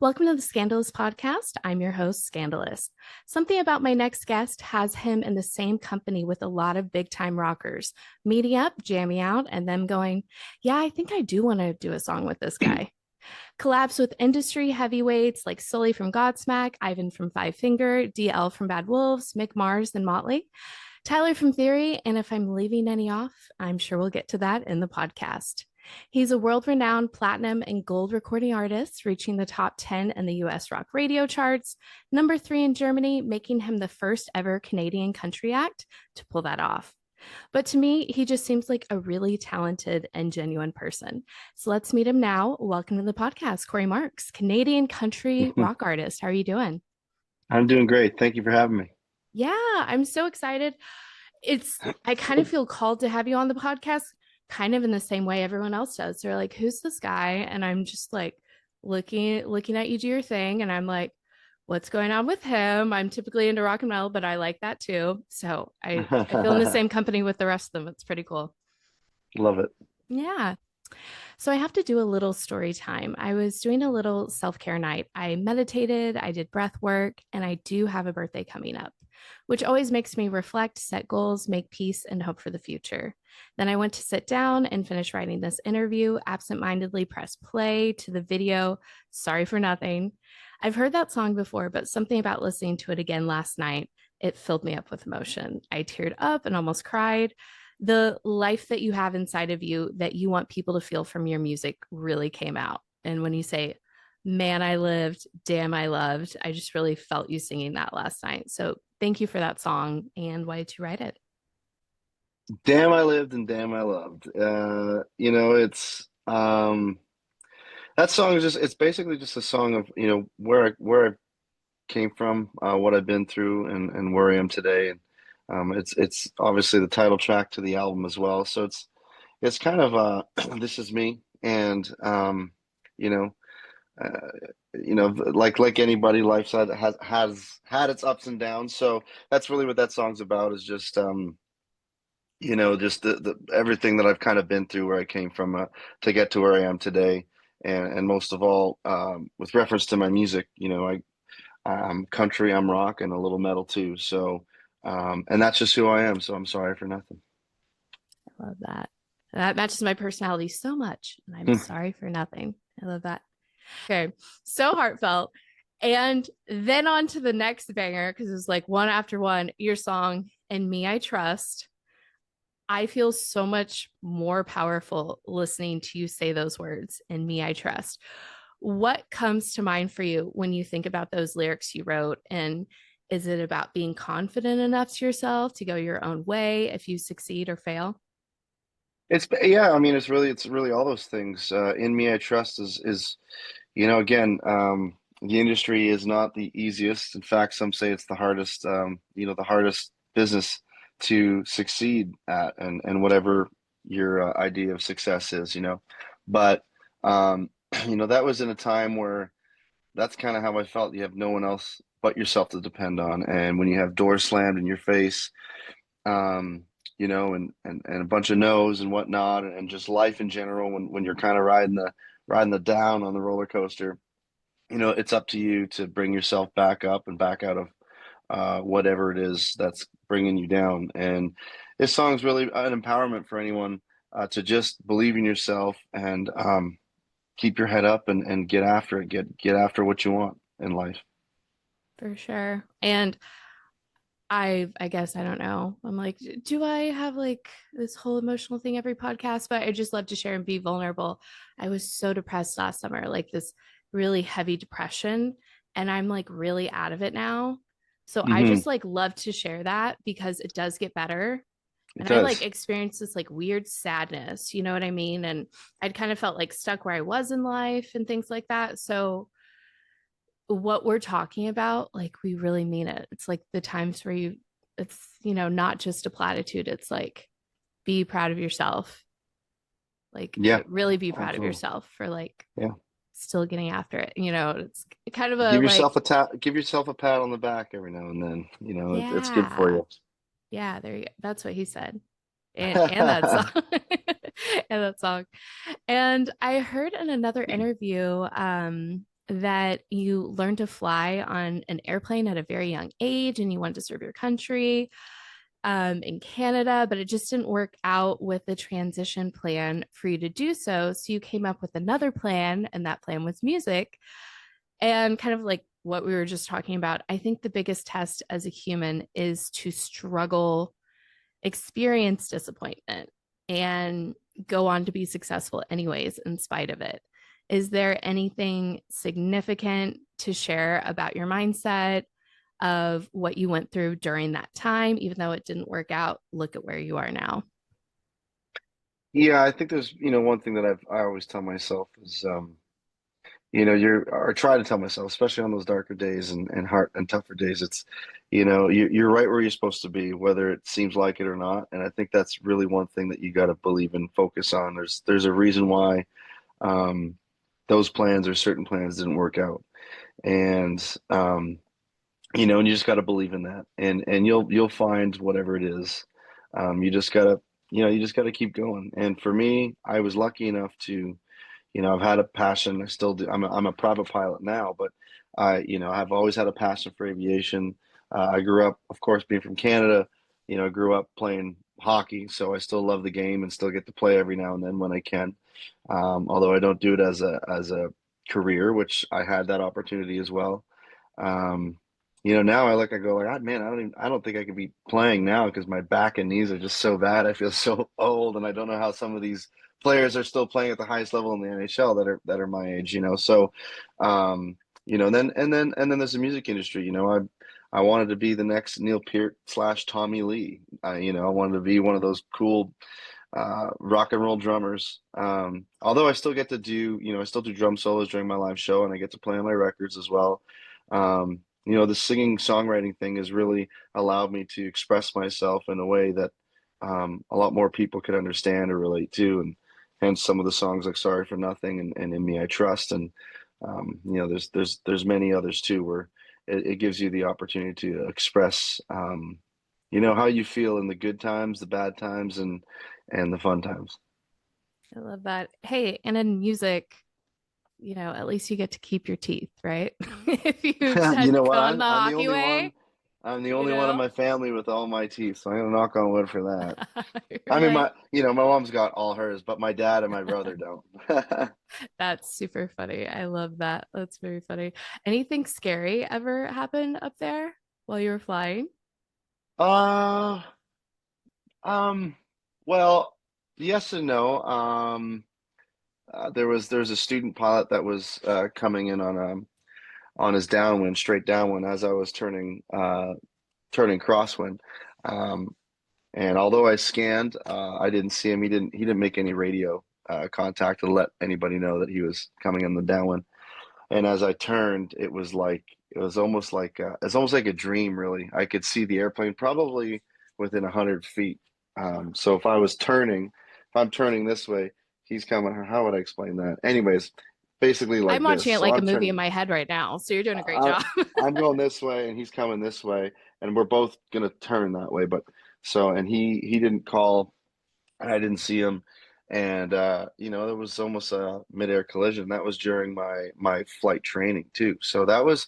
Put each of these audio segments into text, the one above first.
Welcome to the Scandalous podcast. I'm your host, Scandalous. Something about my next guest has him in the same company with a lot of big time rockers, meeting up, jamming out, and them going, yeah, I think I do want to do a song with this guy. Collabs with industry heavyweights like Sully from Godsmack, Ivan from Five Finger, DL from Bad Wolves, Mick Mars and Motley, Tyler from Theory, and if I'm leaving any off, I'm sure we'll get to that in the podcast. He's a world-renowned platinum and gold recording artist, reaching the top 10 in the US rock radio charts, number 3 in Germany, making him the first ever Canadian country act to pull that off. But to me, he just seems like a really talented and genuine person. So let's meet him now. Welcome to the podcast, Cory Marks, Canadian country rock artist. How are you doing? I'm doing great. Thank you for having me. Yeah, I'm so excited. I kind of feel called to have you on the podcast, kind of in the same way everyone else does. They're like, who's this guy? And I'm just like looking at you do your thing. And I'm like, what's going on with him? I'm typically into rock and metal, but I like that too. So I feel in the same company with the rest of them. It's pretty cool. Love it. Yeah. So I have to do a little story time. I was doing a little self-care night. I meditated, I did breath work, and I do have a birthday coming up, which always makes me reflect, set goals, make peace, and hope for the future. Then I went to sit down and finish writing this interview, absentmindedly press play to the video, Sorry for Nothing. I've heard that song before, but something about listening to it again last night, it filled me up with emotion. I teared up and almost cried. The life that you have inside of you that you want people to feel from your music really came out. And when you say, man, I lived, damn, I loved, I just really felt you singing that last night. So thank you for that song. And why did you write it? Damn, I lived and damn, I loved. It's that song is it's basically just a song of, where I came from, what I've been through and where I am today. And it's obviously the title track to the album as well. So it's kind of this is me and you know, uh, like anybody, life's has had its ups and downs. So that's really what that song's about is just just the everything that I've kind of been through where I came from to get to where I am today. And most of all, with reference to my music, I'm country, I'm rock, and a little metal too. So, and that's just who I am. So I'm sorry for nothing. I love that. That matches my personality so much. And I'm sorry for nothing. I love that. Okay. So heartfelt. And then on to the next banger, because it was like one after one, your song, "In Me I Trust." I feel so much more powerful listening to you say those words, "In me I trust." What comes to mind for you when you think about those lyrics you wrote? And is it about being confident enough to yourself to go your own way if you succeed or fail? Yeah, I mean, it's really all those things. In me, I trust is again, the industry is not the easiest. In fact, some say it's the hardest, the hardest business to succeed at, and whatever your idea of success is, But um, that was in a time where that's kind of how I felt. You have no one else but yourself to depend on, and when you have doors slammed in your face, um, and a bunch of no's and whatnot, and just life in general, when you're kind of riding the down on the roller coaster, it's up to you to bring yourself back up and back out of whatever it is that's bringing you down. And this song's really an empowerment for anyone to just believe in yourself and keep your head up and get after it, get after what you want in life. For sure. And I guess I don't know. I'm like, do I have like this whole emotional thing every podcast? But I just love to share and be vulnerable. I was so depressed last summer, like this really heavy depression, and I'm like really out of it now. So I Hmm. just like love to share that because it does get better. It And I like does. experienced this like weird sadness, you know what I mean? And I'd kind of felt like stuck where I was in life and things like that. So what we're talking about, like we really mean it. It's like the times where it's, not just a platitude. It's like, be proud of yourself. Like, Yeah, really be proud of absolutely. yourself for like Yeah. still getting after it. It's kind of a Give yourself like, a tap, give yourself a pat on the back every now and then. It's good for yeah, you. yeah, there you go. That's what he said. And that song. And that song. And I heard in another interview, that you learned to fly on an airplane at a very young age and you wanted to serve your country in Canada, but it just didn't work out with the transition plan for you to do so. So you came up with another plan, and that plan was music. And kind of like what we were just talking about, I think the biggest test as a human is to struggle, experience disappointment, and go on to be successful anyways, in spite of it. Is there anything significant to share about your mindset of what you went through during that time? Even though it didn't work out, look at where you are now. Yeah, I think there's, one thing that I always tell myself is, or try to tell myself, especially on those darker days and hard and tougher days, it's, you're right where you're supposed to be, whether it seems like it or not. And I think that's really one thing that you got to believe and focus on. There's a reason why um, those plans or certain plans didn't work out, and and you just got to believe in that, and you'll find whatever it is. You just gotta, you just gotta keep going. And for me, I was lucky enough to I've had a passion. I still do. I'm a private pilot now, but I've always had a passion for aviation. I grew up, of course, being from Canada. I grew up playing hockey, so I still love the game and still get to play every now and then when I can. Although I don't do it as a career, which I had that opportunity as well. Um, now I go like, "Ah, man, I don't think I could be playing now because my back and knees are just so bad. I feel so old, and I don't know how some of these players are still playing at the highest level in the NHL that are my age, So, and then there's the music industry. I wanted to be the next Neil Peart / Tommy Lee. I wanted to be one of those cool rock and roll drummers. Although I still get to do, I still do drum solos during my live show, and I get to play on my records as well. The singing songwriting thing has really allowed me to express myself in a way that a lot more people could understand or relate to, and hence some of the songs like "Sorry for Nothing" and "In Me I Trust," and there's many others too where it gives you the opportunity to express how you feel in the good times, the bad times, and the fun times. I love that. Hey, and in music, at least you get to keep your teeth, right? If you've You know what? gone I'm the I'm the hockey only one. way, I'm the you only one in know? my family with all my teeth, so I'm gonna knock on wood for that. You're I mean, like, my mom's got all hers, but my dad and my brother don't. that's super funny. I love that. That's very funny. Anything scary ever happen up there while you were flying? Uh, um, well, yes and no. There was a student pilot that was coming in on his downwind, straight downwind, as I was turning crosswind. Um, and although I scanned, I didn't see him. He didn't make any radio contact to let anybody know that he was coming in the downwind. And as I turned, it was almost like a dream, really. I could see the airplane probably within 100 feet. So if I'm turning this way, he's coming. How would I explain that? Anyways, basically I'm like this. watching it So like a I'm movie in turning. my head right now. So you're doing a great I, job. I'm going this way, and he's coming this way, and we're both gonna turn that way. But so, and he didn't call. I didn't see him, and there was almost a midair collision. That was during my flight training too. So that was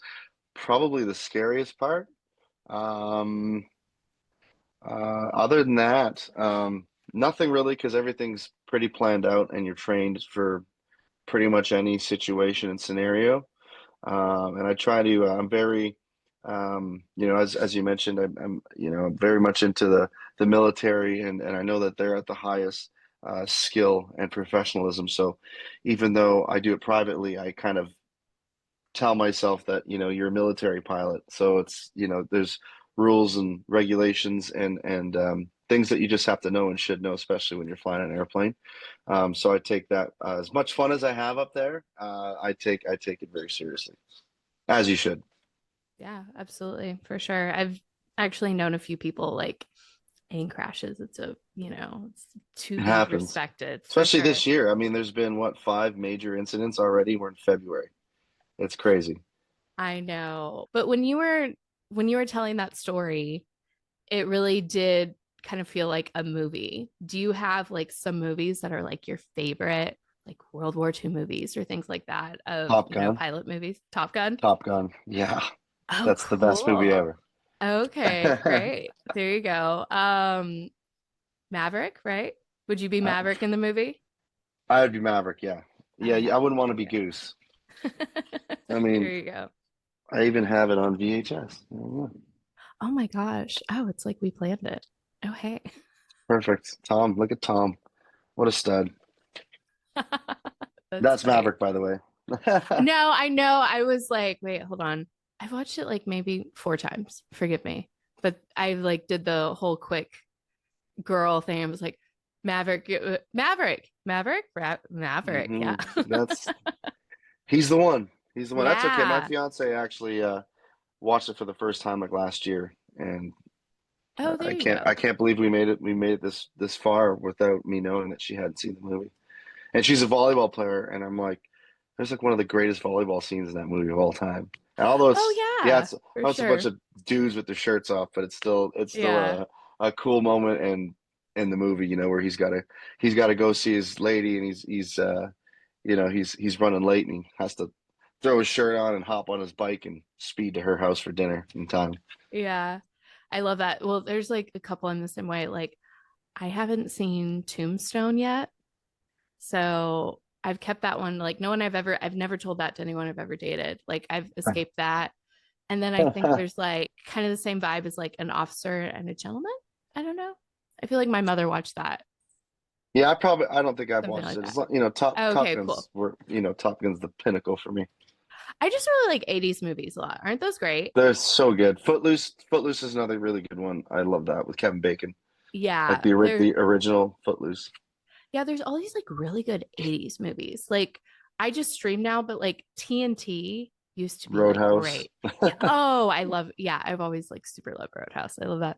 probably the scariest part. Um, Other than that, nothing really, because everything's pretty planned out, and you're trained for pretty much any situation and scenario. And I try to. I'm very, as you mentioned, I'm very much into the military, and I know that they're at the highest skill and professionalism. So even though I do it privately, I kind of tell myself that you're a military pilot, so it's there's rules and regulations and things that you just have to know and should know, especially when you're flying an airplane. So I take that as much fun as I have up there. I take it very seriously, as you should. Yeah, absolutely. For sure. I've actually known a few people like plane crashes. It's to It be happens, respected for especially sure. this year. I mean, there's been what, 5 major incidents already. We're in February. It's crazy. I know. But when you were telling that story, it really did kind of feel like a movie. Do you have like some movies that are like your favorite like World War II movies or things like that of, Top Gun. pilot movies. Top Gun. Top Gun. Yeah, Oh, that's the best movie cool. ever. Okay, great. There you go. Maverick, right? Would you be Uh, Maverick in the movie? I would be Maverick. Yeah, Oh yeah. yeah, I wouldn't want to there be you Goose. go. I There mean, you go. I even have it on VHS. Yeah. Oh my gosh. Oh, it's like we planned it. Oh hey. Perfect. Tom, look at Tom. What a stud. That's That's funny. Maverick, by the way. No, I know. I was like, wait, hold on. I've watched it like maybe 4 times. Forgive me. But I like did the whole quick girl thing. I was like, Maverick, Maverick. Yeah. That's he's the one. He's the one. That's okay. My Yeah. fiance actually watched it for the first time like last year, and Oh, there I you can't go. I can't believe we made it. We made it this far without me knowing that she hadn't seen the movie. And she's a volleyball player, and I'm like, there's like one of the greatest volleyball scenes in that movie of all time. And although Oh yeah, yeah, for it's a bunch sure. of dudes with their shirts off, but it's still Yeah. a cool moment in the movie, where he's got to go see his lady, and he's running late, and he has to throw his shirt on and hop on his bike and speed to her house for dinner in time. Yeah. I love that. Well, there's like a couple in the same way. Like I haven't seen Tombstone yet. So I've kept that one. Like no one I've never told that to anyone I've ever dated. Like I've escaped that. And then I think there's like kind of the same vibe as like an officer and a gentleman. I don't know. I feel like my mother watched that, Yeah, I don't think I've something watched like it. It's that. like, Top Okay, cool. Guns Top Gun's the pinnacle for me. I just really like 80s movies a lot. Aren't those great? They're so good. Footloose is another really good one. I love that with Kevin Bacon. Like Yeah, the original Footloose. yeah, there's all these like really good 80s movies. Like I just stream now, but like TNT used to be like Roadhouse. great. Yeah. Oh, I love, yeah, I've always like super loved Roadhouse. I love that.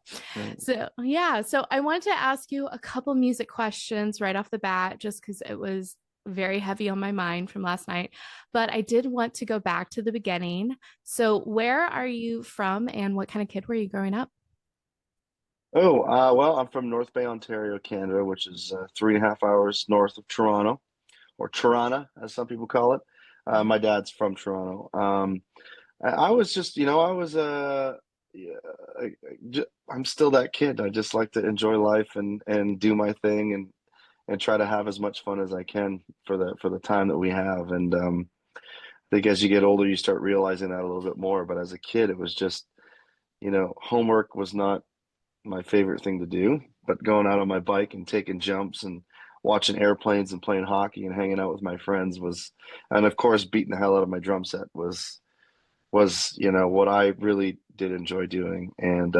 So yeah. So I wanted to ask you a couple music questions right off the bat, just because it was very heavy on my mind from last night. But I did want to go back to the beginning. So where are you from and what kind of kid were you growing up? Oh, well, I'm from North Bay, Ontario, Canada, which is 3.5 hours north of Toronto, or Toronto, as some people call it. Mhm. My dad's from Toronto. I was just, I was yeah, I'm still that kid. I just like to enjoy life and do my thing and try to have as much fun as I can for the time that we have. And I think as you get older, you start realizing that a little bit more. But as a kid, it was just, homework was not my favorite thing to do, but going out on my bike and taking jumps and watching airplanes and playing hockey and hanging out with my friends was, and of course, beating the hell out of my drum set was what I really did enjoy doing, and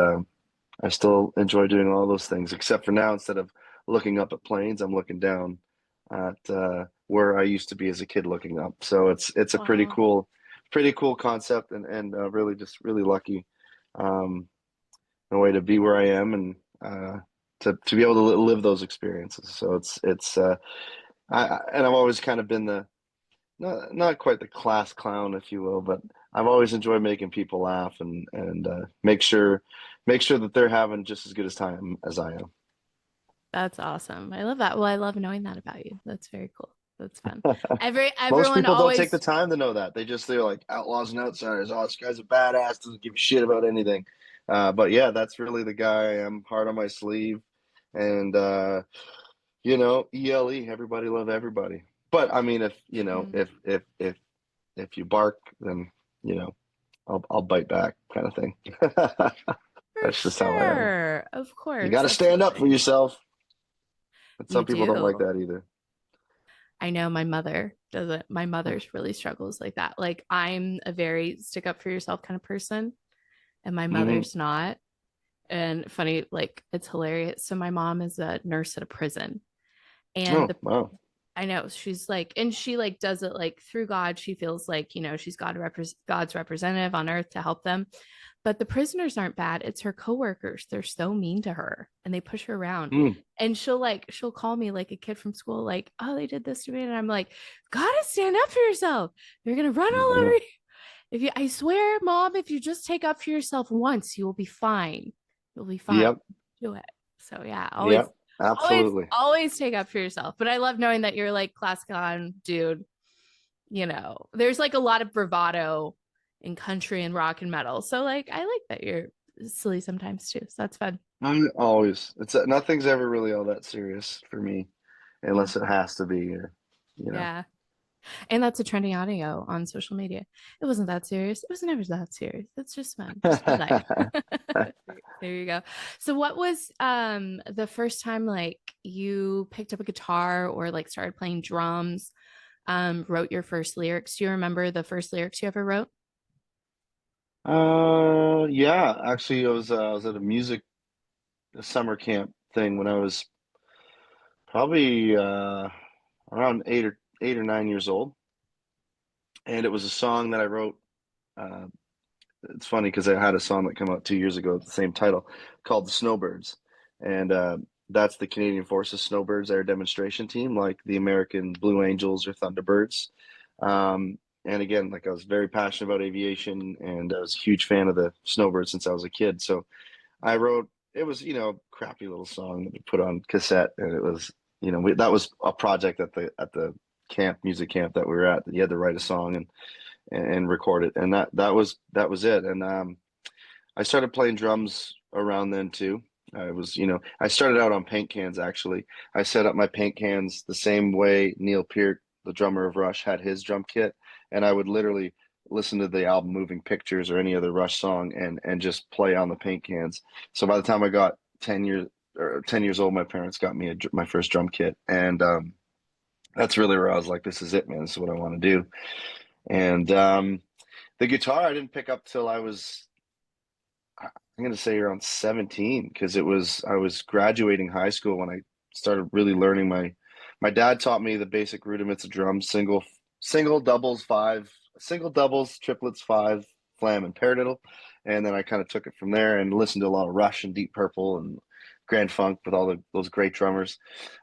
I still enjoy doing all those things. Except for now, instead of looking up at planes, I'm looking down at where I used to be as a kid, looking up. So it's a Wow. pretty cool concept, and really just really lucky. Um, in a way to be where I am and to be able to live those experiences. So and I've always kind of been the not quite the class clown, if you will, but I've always enjoyed making people laugh and make sure that they're having just as good as time as I am. That's awesome. I love that. Well, I love knowing that about you. That's very cool. That's fun. Most Everyone people don't take the always, time to know that. They're like outlaws and outsiders. Oh, this guy's a badass, doesn't give a shit about anything. But yeah, that's really the guy I am, hard on my sleeve. And ELE, everybody love everybody. But I mean, if you know, Mhm. if you bark, then you know, I'll bite back, kind of thing. For That's just how I am. sure. Of You course. got to stand up for Absolutely. yourself. But You some people don't like do. that either. I know my mother doesn't. My mother's really struggles like that. Like I'm a very stick up for yourself kind of person, and my Hmm. mother's not. And funny, like it's hilarious. So my mom is a nurse at a prison, and Oh, wow. I know she's like, and she like does it like through God. She feels like, she's God's representative on earth to help them. But the prisoners aren't bad. It's her coworkers. They're so mean to her and they push her around. Mm. And she'll call me like a kid from school, like, oh, they did this to me. And I'm like, gotta stand up for yourself. They're gonna run all over Yeah. you. I swear, mom, if you just take up for yourself once, you will be fine. You'll be fine. Yep. Do it. So yeah, always Yep. always, Absolutely. always take up for yourself. But I love knowing that you're like classic on dude. There's like a lot of bravado in country and rock and metal. So like, I like that you're silly sometimes too. So that's fun. I'm always, nothing's ever really all that serious for me Yeah. unless it has to be, you know. Yeah. And that's a trending audio on social media. It wasn't that serious. It was never that serious. It's just fun. Just be light. There you go. So what was the first time like you picked up a guitar or like started playing drums, wrote your first lyrics? Do you remember the first lyrics you ever wrote? Yeah, actually, I was at a summer camp thing when I was probably around 8 or 9 years old, and it was a song that I wrote. Uh, it's funny because I had a song that came out 2 years ago with the same title called "The Snowbirds," and that's the Canadian Forces Snowbirds Air Demonstration Team, like the American Blue Angels or Thunderbirds. And again, like I was very passionate about aviation, and I was a huge fan of the Snowbirds since I was a kid. So I wrote it was a crappy little song that we put on cassette, and it was that was a project at the camp music camp that we were at. That you had to write a song and record it, and that was it. And I started playing drums around then too. I started out on paint cans actually. I set up my paint cans the same way Neil Peart, the drummer of Rush, had his drum kit, and I would literally listen to the album Moving Pictures or any other Rush song and just play on the paint cans. So by the time I got 10 years old, my parents got me my first drum kit, and that's really where I was like, this is it, man. This is what I want to do. And the guitar I didn't pick up till I'm going to say around 17 because I was graduating high school when I started really learning my dad taught me the basic rudiments of drums, single doubles five, single doubles, triplets five, flam and paradiddle. And then I kind of took it from there and listened to a lot of Rush and Deep Purple and Grand Funk with those great drummers.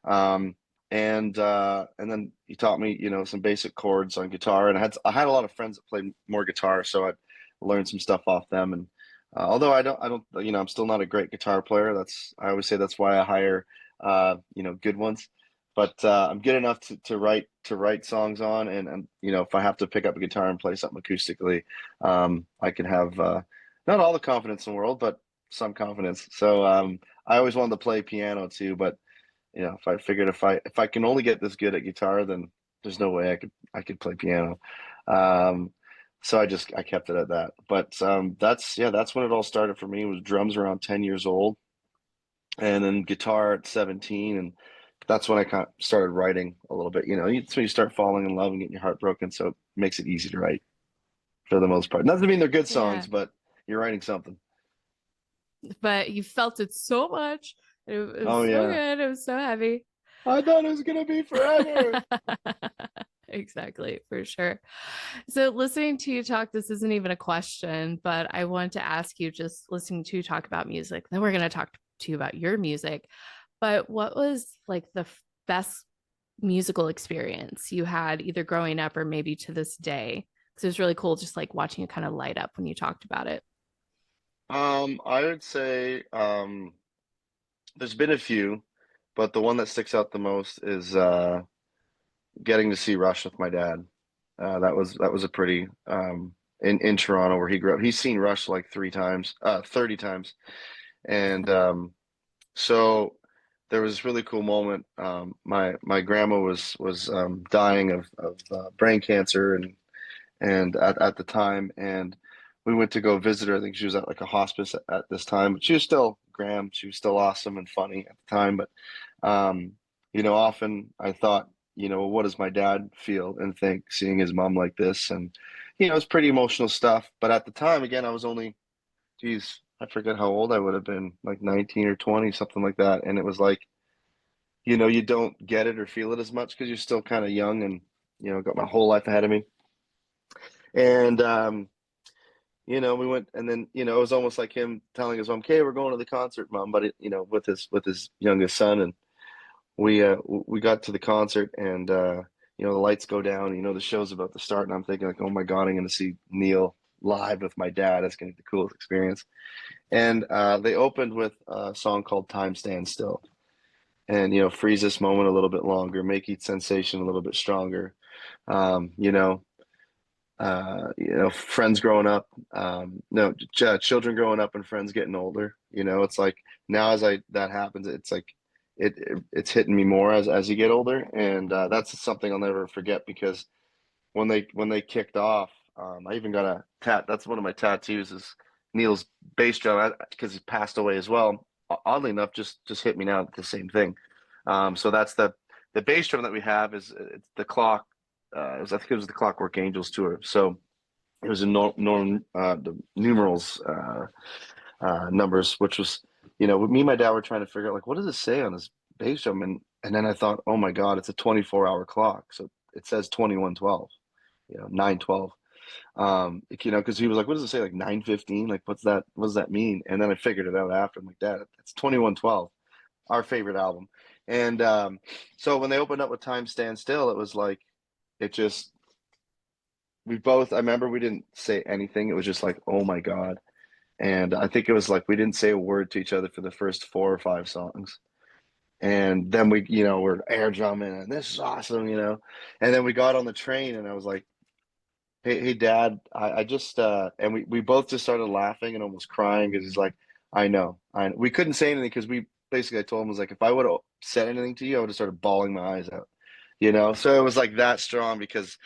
Um, and then he taught me, some basic chords on guitar, and I had a lot of friends that played more guitar, so I learned some stuff off them. And although I don't, I'm still not a great guitar player. I always say that's why I hire, good ones. But I'm good enough to write songs on, and if I have to pick up a guitar and play something acoustically, I can have not all the confidence in the world, but some confidence. So I always wanted to play piano too, but if I figured if I can only get this good at guitar, then there's no way I could play piano. Um, so I kept it at that. But that's when it all started for me. It was drums around 10 years old, and then guitar at 17, and that's when I kind of started writing a little bit. It's when you start falling in love and getting your heart broken, so it makes it easy to write for the most part. Doesn't mean they're good Yeah. songs, but you're writing something. But you felt it so much. It Oh was so yeah, good. It was so heavy. I thought it was gonna be forever. Exactly, for sure. So, listening to you talk, this isn't even a question, but I want to ask you just listening to you talk about music. Then we're going to talk to you about your music. But what was like the best musical experience you had either growing up or maybe to this day? Because it was really cool just like watching it kind of light up when you talked about it. I would say there's been a few, but the one that sticks out the most is getting to see Rush with my dad. That was a pretty in Toronto where he grew up. He's seen Rush like 3 times, 30 times, and so there was this really cool moment. My grandma was dying of brain cancer, and at the time, and we went to go visit her. I think she was at like a hospice at this time, but she was still Graham. She was still awesome and funny at the time. But um, often I thought, what does my dad feel and think seeing his mom like this? And it's pretty emotional stuff. But at the time, again, I was only, geez, I forget how old I would have been, like 19 or 20, something like that. And it was like, you don't get it or feel it as much because you're still kind of young and got my whole life ahead of me. And we went, and then it was almost like him telling his mom, "Okay, we're going to the concert, mom," but with his youngest son, and we got to the concert, and the lights go down, the show's about to start, and I'm thinking like, oh my God, I'm going to see Neil live with my dad. That's going to be the coolest experience. And they opened with a song called "Time Stands Still," and freeze this moment a little bit longer, make each sensation a little bit stronger. Um, you know, friends growing up, no, children growing up and friends getting older. It's like now as I that happens, it's like it's hitting me more as you get older, and that's something I'll never forget because when they kicked off, I even got a tat. That's one of my tattoos is Neil's bass drum because he passed away as well. Oddly enough, just hit me now the same thing. So that's the bass drum that we have is it's the clock. I think it was the Clockwork Angels tour. So it was in the numerals numbers, which was me and my dad were trying to figure out like what does it say on this bass drum, and then I thought, oh my God, it's a 24-hour clock, so it says 2112, 912. Because he was like, what does it say, like 9:15? Like, what's that? What does that mean? And then I figured it out after. I'm like, Dad, it's 2112, our favorite album. And so when they opened up with Time Stand Still, it was like, it just, I remember we didn't say anything. It was just like, oh my God. And I think it was like, we didn't say a word to each other for the first 4 or 5 songs. And then we're air drumming and this is awesome. And then we got on the train and I was like, hey, Dad, I just and we both just started laughing and almost crying because he's like, I know. We couldn't say anything because we basically I told him was like if I would have said anything to you, I would have started bawling my eyes out. So it was like that strong because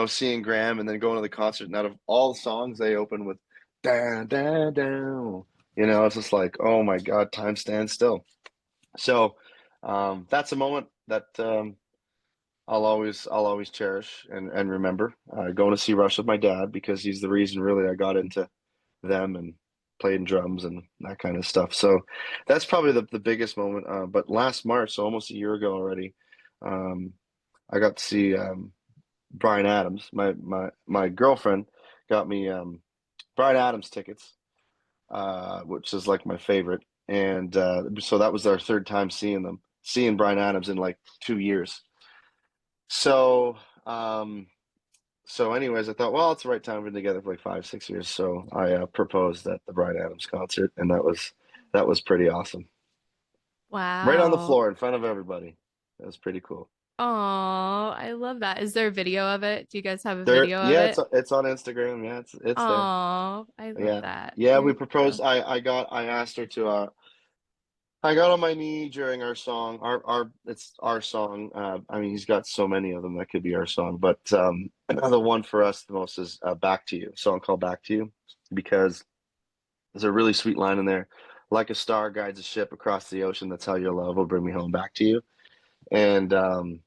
seeing Graham and then going to the concert and out of all the songs they open with down down down, it's just like, oh my God, time stands still. So that's a moment that I'll always cherish and remember going to see Rush with my dad because he's the reason really I got into them and playing drums and that kind of stuff. So that's probably the biggest moment. But last March, so almost a year ago already, um, I got to see Bryan Adams. My girlfriend got me Bryan Adams tickets, which is like my favorite. And so that was our third time seeing Bryan Adams in like 2 years. So, um, anyways, I thought, well, it's the right time. We've been together for like 5, 6 years. So I proposed at the Bryan Adams concert, and that was pretty awesome. Right on the Wow. floor in front of everybody. That was pretty cool. Oh, I love that. Is there a video of it? Do you guys have a There, video of yeah, it? it's on Instagram. Yeah, it's there. Oh, I love Yeah, that. yeah. We You're proposed. I asked her to. I got on my knee during our song. It's our song. I mean, he's got so many of them that could be our song, but the one for us the most is "Back to You," a song called "Back to You," because there's a really sweet line in there. Like a star guides a ship across the ocean, that's how your love will bring me home back to you. And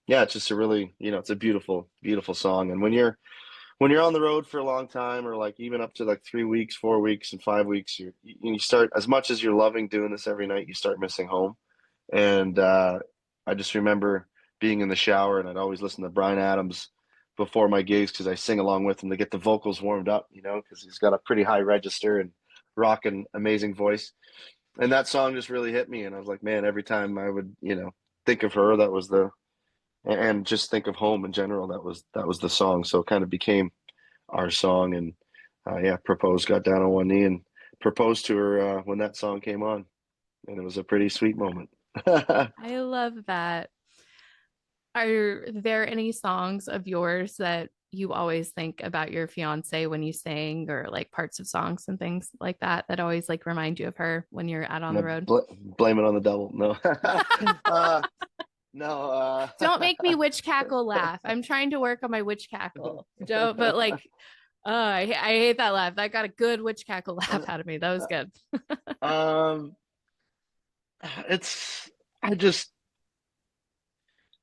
yeah, it's just a really, it's a beautiful, beautiful song. And when you're on the road for a long time, or like even up to like 3 weeks, 4 weeks, and 5 weeks, you start as much as you're loving doing this every night, you start missing home. And I just remember being in the shower, and I'd always listen to Bryan Adams before my gigs because I sing along with him to get the vocals warmed up, because he's got a pretty high register and rocking amazing voice. And that song just really hit me, and I was like, man, every time I would, think of her, that was and just think of home in general, that was the song. So it kind of became our song, and yeah, proposed, got down on one knee and proposed to her when that song came on, and it was a pretty sweet moment. I love that. Are there any songs of yours that you always think about your fiance when you sing, or like parts of songs and things like that that always like remind you of her when you're out on the No, road? blame it on the devil. No, uh, no. Don't make me witch cackle laugh. I'm trying to work on my witch cackle. Don't, but like, I hate that laugh. That got a good witch cackle laugh out of me. That was good. um, it's I just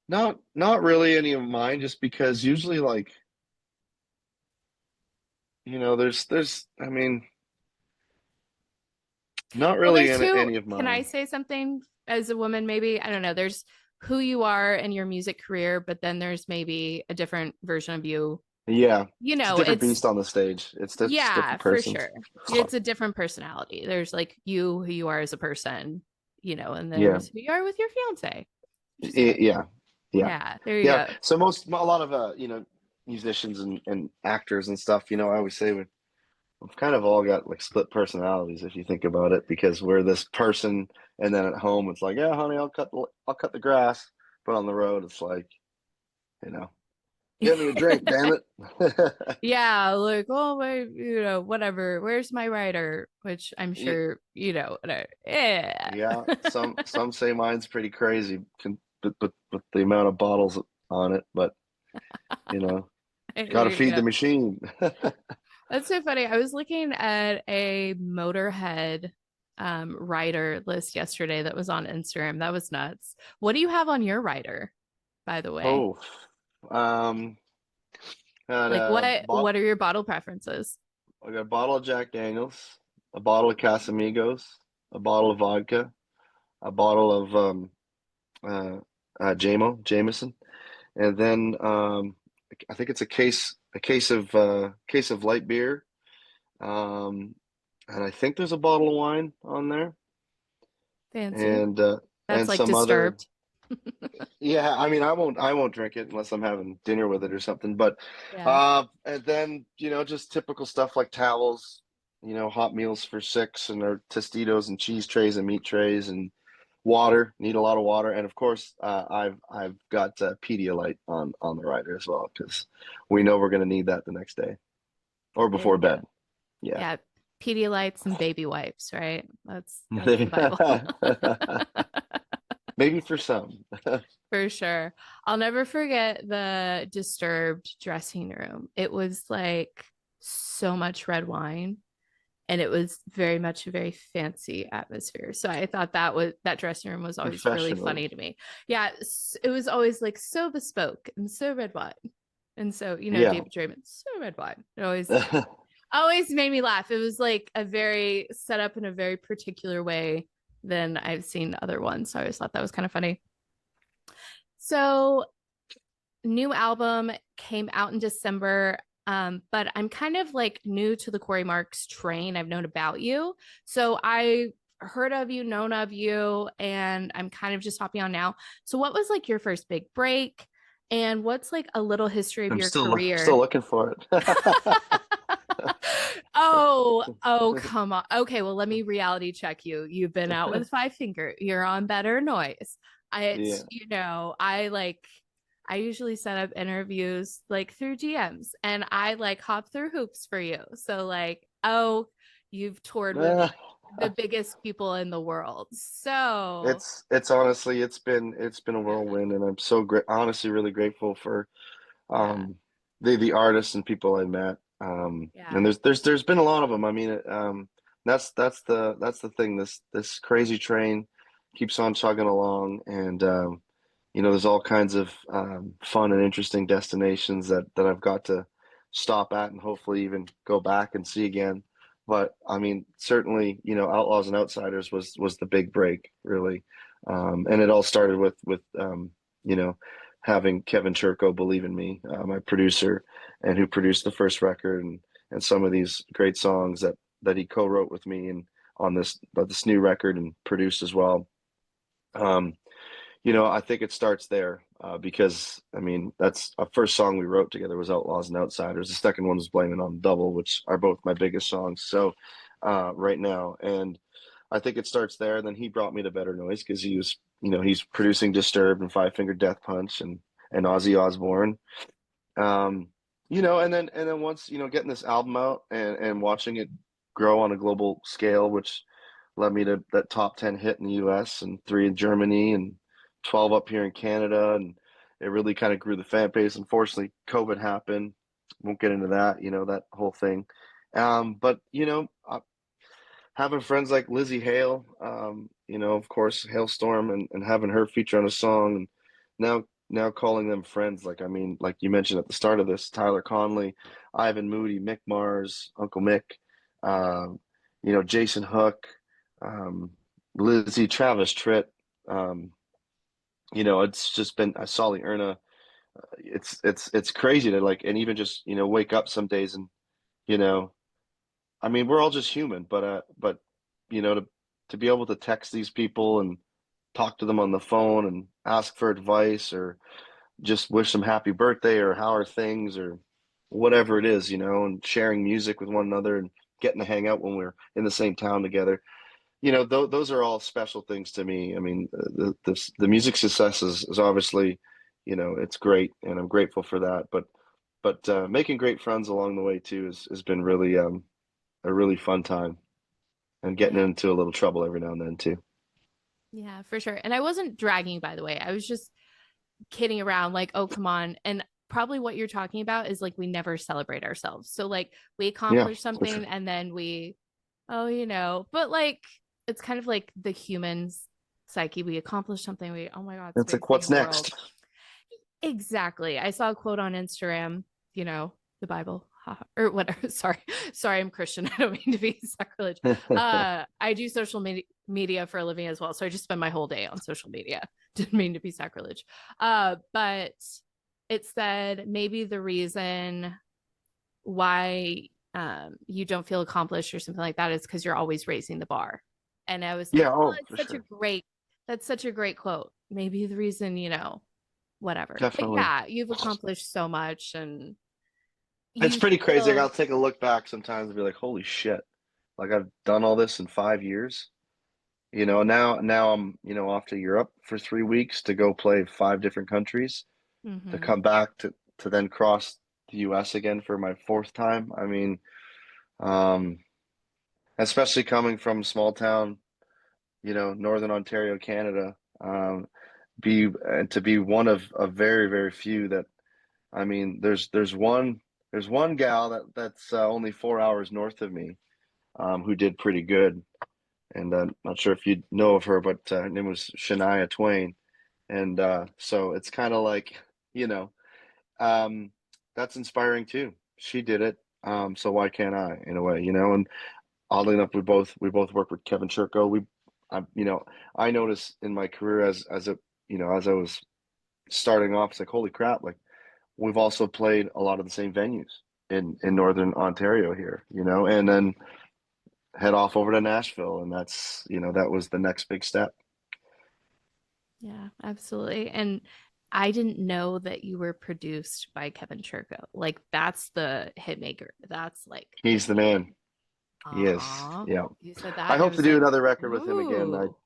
not really any of mine, just because usually like there's I mean not Well, really there's two. any of Can I mine. say something as a woman? Maybe, I don't know. There's who you are in your music career, but then there's maybe a different version of you. Yeah, it's a different It's, beast on the stage. It's just a yeah, different for person. sure. It's a different personality. There's like you, who you are as a person, and Yeah, there's who you are with your fiance, which is good. Yeah, yeah, Yeah, there you yeah. go. So a lot of musicians and actors and stuff. I always say we've kind of all got like split personalities if you think about it, because we're this person, and then at home it's like, yeah, honey, I'll cut the grass, but on the road it's like, you know, get me a drink, damn it. Yeah, like, oh my, whatever. Where's my writer? Which I'm Ye- sure, yeah. Yeah, some say mine's pretty crazy, with the amount of bottles on it, but you know, I got to hear feed you. the machine. That's so funny. I was looking at a Motorhead writer list yesterday that was on Instagram. That was nuts. What do you have on your writer, by the way? Oh, um, got Like a what are your bottle preferences? I got a bottle of Jack Daniels, a bottle of Casamigos, a bottle of vodka, a bottle of uh, Jameson, and then I think it's a case of light beer, um, and I think there's a bottle of wine on there, Fancy. and That's like some other. disturbed. Yeah, I mean, I won't drink it unless I'm having dinner with it or something. But Yeah. and then just typical stuff like towels, hot meals for six, and our Tostitos and cheese trays and meat trays and water. Need a lot of water, and of course, I've got Pedialyte on the rider as well, because we know we're going to need that the next day or There before you go. bed. Yeah. Yeah. Pedialytes and baby wipes, right? That's the Bible. Maybe for some. For sure. I'll never forget the Disturbed dressing room. It was like so much red wine and it was very much a very fancy atmosphere. So I thought that dressing room was always really Professional. funny to me. Yeah, it was always like so bespoke and so red wine. And so, Yeah. David Draymond, so red wine. It always made me laugh. It was like a very set up in a very particular way than I've seen other ones. So I always thought that was kind of funny. So new album came out in December. But I'm kind of like new to the Cory Marks train. I've known about you. So I heard of you, known of you, and I'm kind of just hopping on now. So what was like your first big break? And what's like a little history of I'm your still career? looking for it. Oh, come on. Okay, well, let me reality check you. You've been out with Five Finger. You're on Better Noise. Yeah. I usually set up interviews like through DMs and I like hop through hoops for you. So like, oh, you've toured with the biggest people in the world. So It's honestly it's been a whirlwind, and I'm so great, honestly really grateful for yeah, um the artists and people I met. And yeah, there's been a lot of them. I mean, that's the thing. This crazy train keeps on chugging along, and there's all kinds of fun and interesting destinations that I've got to stop at and hopefully even go back and see again. But I mean, certainly, Outlaws and Outsiders was the big break, really, and it all started with you know having Kevin Churko believe in me, my producer, and who produced the first record, and some of these great songs that he co-wrote with me and on this new record and produced as well. Um, I think it starts there, because I mean that's our first song we wrote together was Outlaws and Outsiders. The second one was Blaming on the Double, which are both my biggest songs. So right now, and I think it starts there. Then he brought me to Better Noise because he's producing Disturbed and Five Finger Death Punch and Ozzy Osbourne. Um, and then once getting this album out and watching it grow on a global scale, which led me to that top 10 hit in the US and three in Germany and 12 up here in Canada. And it really kind of grew the fan base. Unfortunately, COVID happened. Won't get into that, that whole thing. But, having friends like Lizzie Hale, of course, Hailstorm, and having her feature on a song, and now calling them friends. Like, I mean, like you mentioned at the start of this, Tyler Conley, Ivan Moody, Mick Mars, Uncle Mick, um, Jason Hook, um, Lizzie, Travis Tritt. Um, it's just been a Sully Erna. It's crazy to like, and even just wake up some days and you know I mean, we're all just human, but to be able to text these people and talk to them on the phone and ask for advice or just wish them happy birthday or how are things or whatever it is, and sharing music with one another. And getting to hang out when we're in the same town together. Those are all special things to me. I mean, the music success is obviously, it's great, and I'm grateful for that. But making great friends along the way too has been really a really fun time, and getting Yeah. into a little trouble every now and then too. Yeah, for sure. And I wasn't dragging, by the way. I was just kidding around, like, oh, come on. And probably what you're talking about is like we never celebrate ourselves. So like we Yeah, accomplish for sure. something and then oh, but like it's kind of like the human's psyche. We accomplish something, oh my God, it's the It's biggest like, thing in what's the world. next? Exactly. I saw a quote on Instagram, the Bible or whatever. Sorry, I'm Christian. I don't mean to be sacrilege. I do social media for a living as well. So I just spend my whole day on social media. Didn't mean to be sacrilege. But it said maybe the reason why you don't feel accomplished or something like that is because you're always raising the bar. And I was like, Yeah, oh, oh, for sure. that's such a great quote. Maybe the reason, whatever. But Definitely. yeah, you've accomplished so much and It's you pretty crazy. Like, still I'll take a look back sometimes and be like, holy shit. Like, I've done all this in 5 years. Now I'm, off to Europe for 3 weeks to go play 5 different countries, to mm-hmm. come back to then cross the US again for my fourth time. I mean, um, especially coming from small town, Northern Ontario, Canada, be to be one of a very, very few that, I mean, there's one gal that's only 4 hours north of me, who did pretty good, and I'm not sure if you know of her, but her name was Shania Twain, and so it's kind of like, you know, um, that's inspiring too. She did it, so why can't I, in a way, And oddly enough, we both work with Kevin Churko. I noticed in my career as I was starting off, it's like, holy crap, like we've also played a lot of the same venues in Northern Ontario here, and then head off over to Nashville, and that was the next big step. Yeah, absolutely. And I didn't know that you were produced by Kevin Churko. Like that's the hit maker. That's like He's the man. He is. uh-huh. Yeah. You said that I and I hope to was do like, another record with him again. ooh.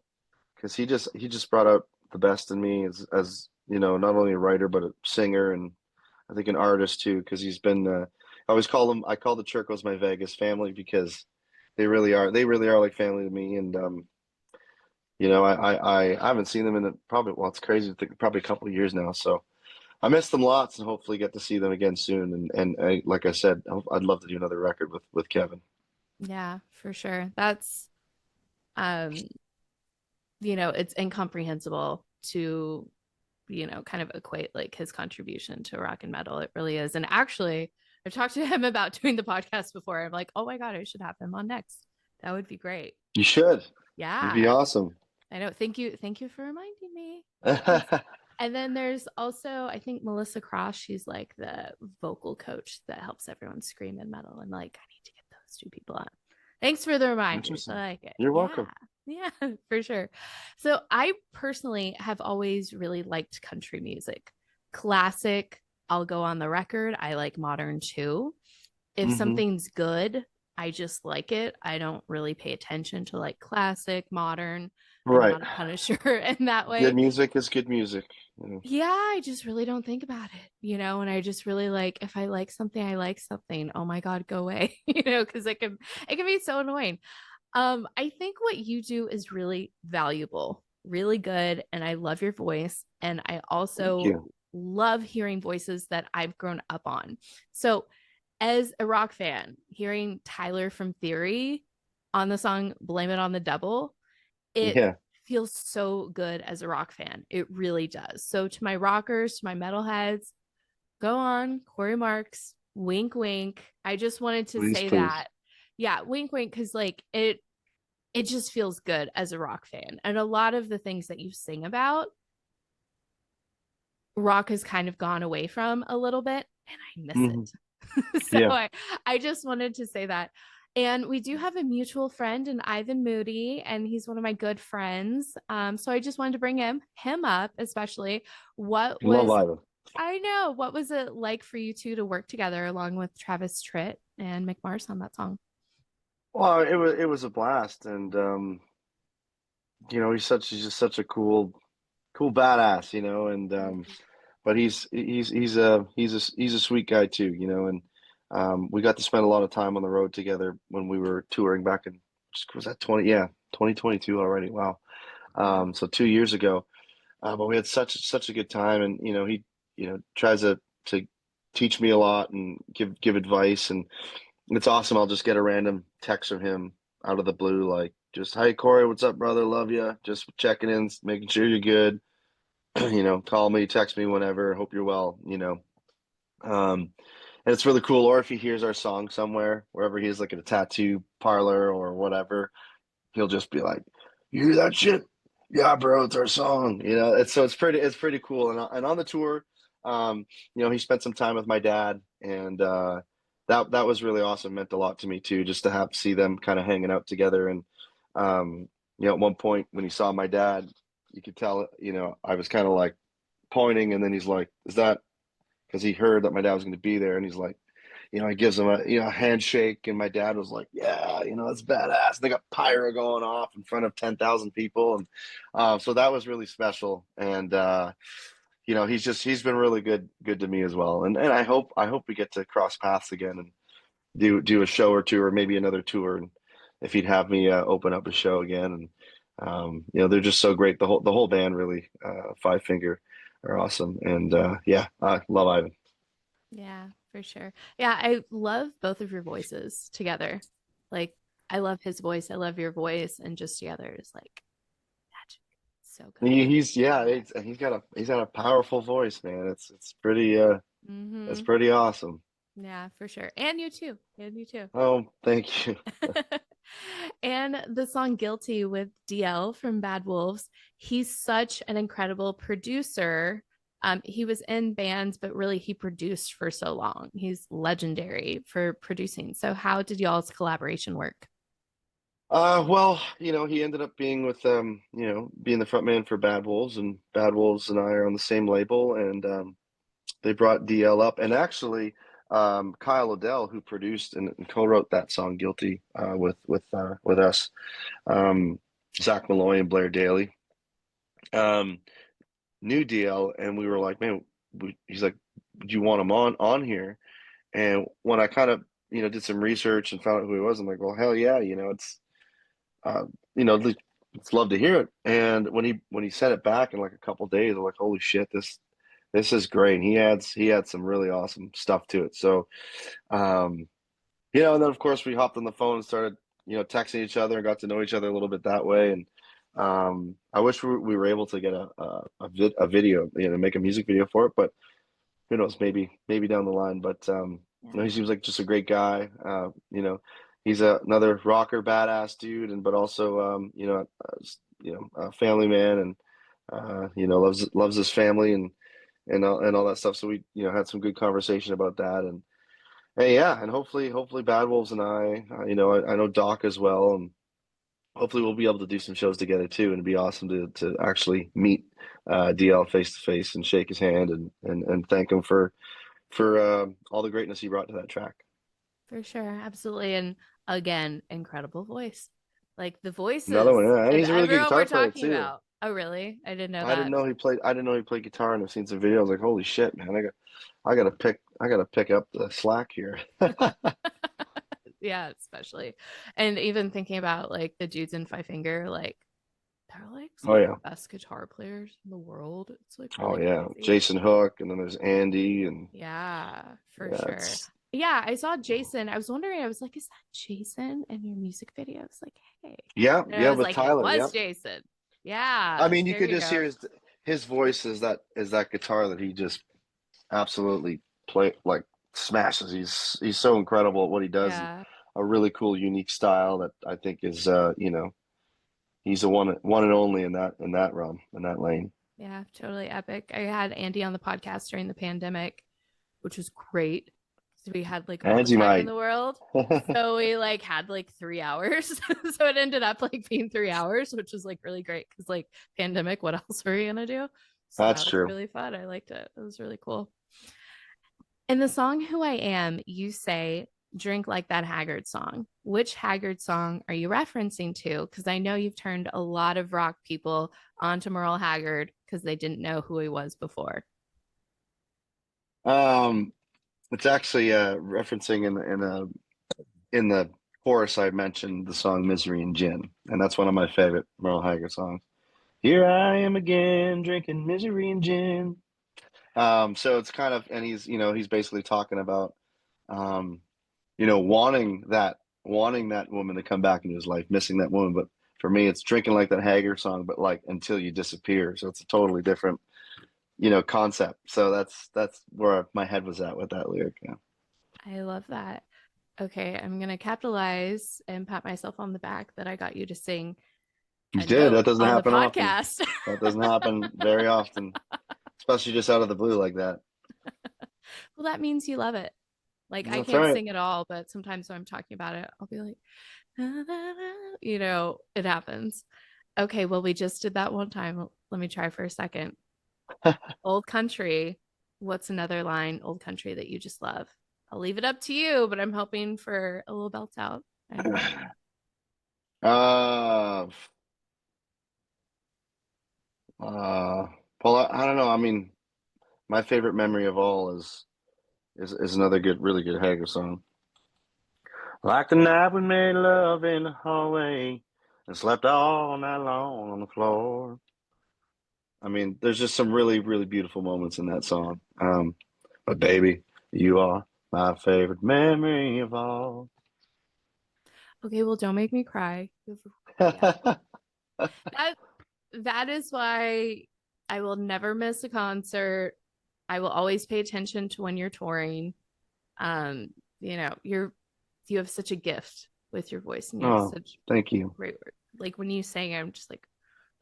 Because he just brought out the best in me as not only a writer but a singer, and I think an artist too. Because he's been. I call the Churkos my Vegas family, because they really are like family to me. And I haven't seen them in probably, well, it's crazy to think, probably a couple of years now. So I miss them lots, and hopefully get to see them again soon. And like I said, I'd love to do another record with Kevin. Yeah, for sure. That's um, it's incomprehensible to, kind of equate like his contribution to rock and metal. It really is. And actually, I've talked to him about doing the podcast before. I'm like, oh my God, I should have him on next. That would be great. You should. It'd be Yeah. awesome. I know. Thank you. Thank you for reminding me. Yes. Yeah, And then there's also, I think Melissa Cross, she's like the vocal coach that helps everyone scream in metal. And like, I need to get those two people on. Thanks for the reminders. I interesting. like it. You're Yeah. welcome. Yeah, for sure. So I personally have always really liked country music. Classic, I'll go on the record. I like modern too. If Hmm. something's good, I just like it. I don't really pay attention to like classic, modern. I'm Right. not a punisher in that Good way. music is good music. Yeah. Yeah, I just really don't think about it, and I just really like if I like something, I like something. Oh my God, go away, because it can be so annoying. I think what you do is really valuable, really good, and I love your voice. And I Thank also you. love hearing voices that I've grown up on. So as a rock fan, hearing Tyler from Theory on the song Blame It on the Devil, it Yeah. feels so good as a rock fan. It really does. So to my rockers, to my metalheads, go on, Cory Marks, wink, wink. I just wanted to Please, say please. that. Yeah, wink, wink, because like it just feels good as a rock fan. And a lot of the things that you sing about, rock has kind of gone away from a little bit, and I miss Hmm. it. So Yeah. I just wanted to say that. And we do have a mutual friend in Ivan Moody, and he's one of my good friends. So I just wanted to bring him up, especially. What Love was Ivan. I know what was it like for you two to work together along with Travis Tritt and Mick Mars on that song? Well, it was a blast, and he's just such a cool badass, and but he's a sweet guy too, and we got to spend a lot of time on the road together when we were touring back in, was that 2022 already? Wow. Wow. So 2 years ago. But we had such a good time, and he tries to teach me a lot and give advice, and it's awesome. I'll just get a random text from him out of the blue, like just, "Hi Corey, what's up, brother? Love you. Just checking in, making sure you're good. Call me, text me whenever. Hope you're well. And it's really cool. Or if he hears our song somewhere, wherever he is, like at a tattoo parlor or whatever, he'll just be like, "You hear that shit? Yeah, bro, it's our song." It's pretty cool. And on the tour, he spent some time with my dad, and that was really awesome. Meant a lot to me too, just to see them kind of hanging out together. And at one point when he saw my dad, you could tell, I was kind of like pointing, and then he's like, "Is that?" Because he heard that my dad was going to be there, and he's like, he gives him a handshake, and my dad was like, "Yeah, that's badass." And they got pyro going off in front of 10,000 people, and so that was really special. And he's been really good to me as well. And I hope we get to cross paths again and do a show or two, or maybe another tour, and if he'd have me open up a show again. And they're just so great. The whole band really, Five Finger, are awesome. And yeah, I love Ivan. Yeah, for sure. Yeah, I love both of your voices together. Like, I love his voice, I love your voice, and just together is like magic. So good. Yeah, he's got a powerful voice, man. It's pretty it's Mm-hmm. pretty awesome. Yeah, for sure. And you too. And you too. Oh, thank you. And the song Guilty with DL from Bad Wolves, he's such an incredible producer. He was in bands, but really he produced for so long. He's legendary for producing. So, how did y'all's collaboration work? Well, he ended up being with being the front man for Bad Wolves, and Bad Wolves and I are on the same label, and they brought DL up, and actually, Kyle Odell, who produced and co-wrote that song "Guilty" with us, um, Zach Malloy and Blair Daly, um, knew DL, and we were like, "Man," he's like, "Do you want him on here?" And when I kind of did some research and found out who he was, I'm like, "Well, hell yeah, it's uh, let's love to hear it." And when he sent it back in like a couple days, I'm like, "Holy shit, this is great." And he had some really awesome stuff to it. So, and then of course we hopped on the phone and started texting each other and got to know each other a little bit that way. And I wish we were able to get a video, make a music video for it, but who knows, maybe down the line. But he seems like just a great guy. He's another rocker, badass dude, and but also a family man, and loves his family, and all that stuff. So we had some good conversation about that. And yeah, and hopefully Bad Wolves and I know Doc as well, and hopefully we'll be able to do some shows together too. And it'd be awesome to actually meet DL face to face and shake his hand and thank him for all the greatness he brought to that track. For sure. Absolutely. And again, incredible voice. Like the Another one, voices yeah, and of he's a really good everyone we're guitar player talking too. about. Oh, really? I didn't know I didn't that. know he played. I didn't know he played guitar, and I've seen some videos. Like, holy shit, man! I gotta pick up the slack here. Yeah, especially. And even thinking about like the dudes in Five Finger, like they're like some Oh of yeah, the best guitar players in the world. It's like oh really yeah. crazy. Jason Hook, and then there's Andy, and Yeah, for yeah, sure. Yeah, I saw Jason. I was wondering, I was like, is that Jason in your music videos? Like, hey. yeah, And I yeah, was with like, it Tyler. was Yep. Jason. I Yeah, mean, you there could you just hear go. his voice is that guitar that he just absolutely play like smashes. He's so incredible at what he does, and Yeah. a really cool, unique style that I think is he's the one and only in that realm, in that lane. Yeah, totally epic. I had Andy on the podcast during the pandemic, which was great. So we had like all the Angie time in might. the world. So we like had like 3 hours. So it ended up like being 3 hours, which was like really great because like pandemic, what else were you gonna do? So that That's was true. really fun. I liked it. It was really cool. In the song Who I Am, you say, Drink Like That Haggard song. Which Haggard song are you referencing to? Because I know you've turned a lot of rock people onto Merle Haggard because they didn't know who he was before. Um, it's actually referencing in the chorus I mentioned the song "Misery and Gin," and that's one of my favorite Merle Haggard songs. Here I am again, drinking misery and gin. So it's kind of, and he's basically talking about, um, wanting that woman to come back into his life, missing that woman. But for me, it's drinking like that Haggard song, but like until you disappear. So it's a totally different, concept. So that's where my head was at with that lyric. Yeah. I love that. Okay, I'm going to capitalize and pat myself on the back that I got you to sing You a did. note That doesn't on the happen often. podcast. That doesn't happen very often, especially just out of the blue like that. Well, that means you love it. Like I That's can't right. sing at all, but sometimes when I'm talking about it, I'll be like, it happens. Okay, well, we just did that one time. Let me try for a second. Old Country. What's another line, Old Country, that you just love? I'll leave it up to you, but I'm hoping for a little belt out. I don't know. Uh, uh, Paul, I don't know. I mean, my favorite memory of all is another really good Hager song. Like the night we made love in the hallway and slept all night long on the floor. I mean, there's just some really, really beautiful moments in that song. But baby, you are my favorite memory of all. Okay, well, don't make me cry. Yeah. That that is why I will never miss a concert. I will always pay attention to when you're touring. Um, you have such a gift with your voice and you have Oh, such thank you. great work. Like when you sing, I'm just like,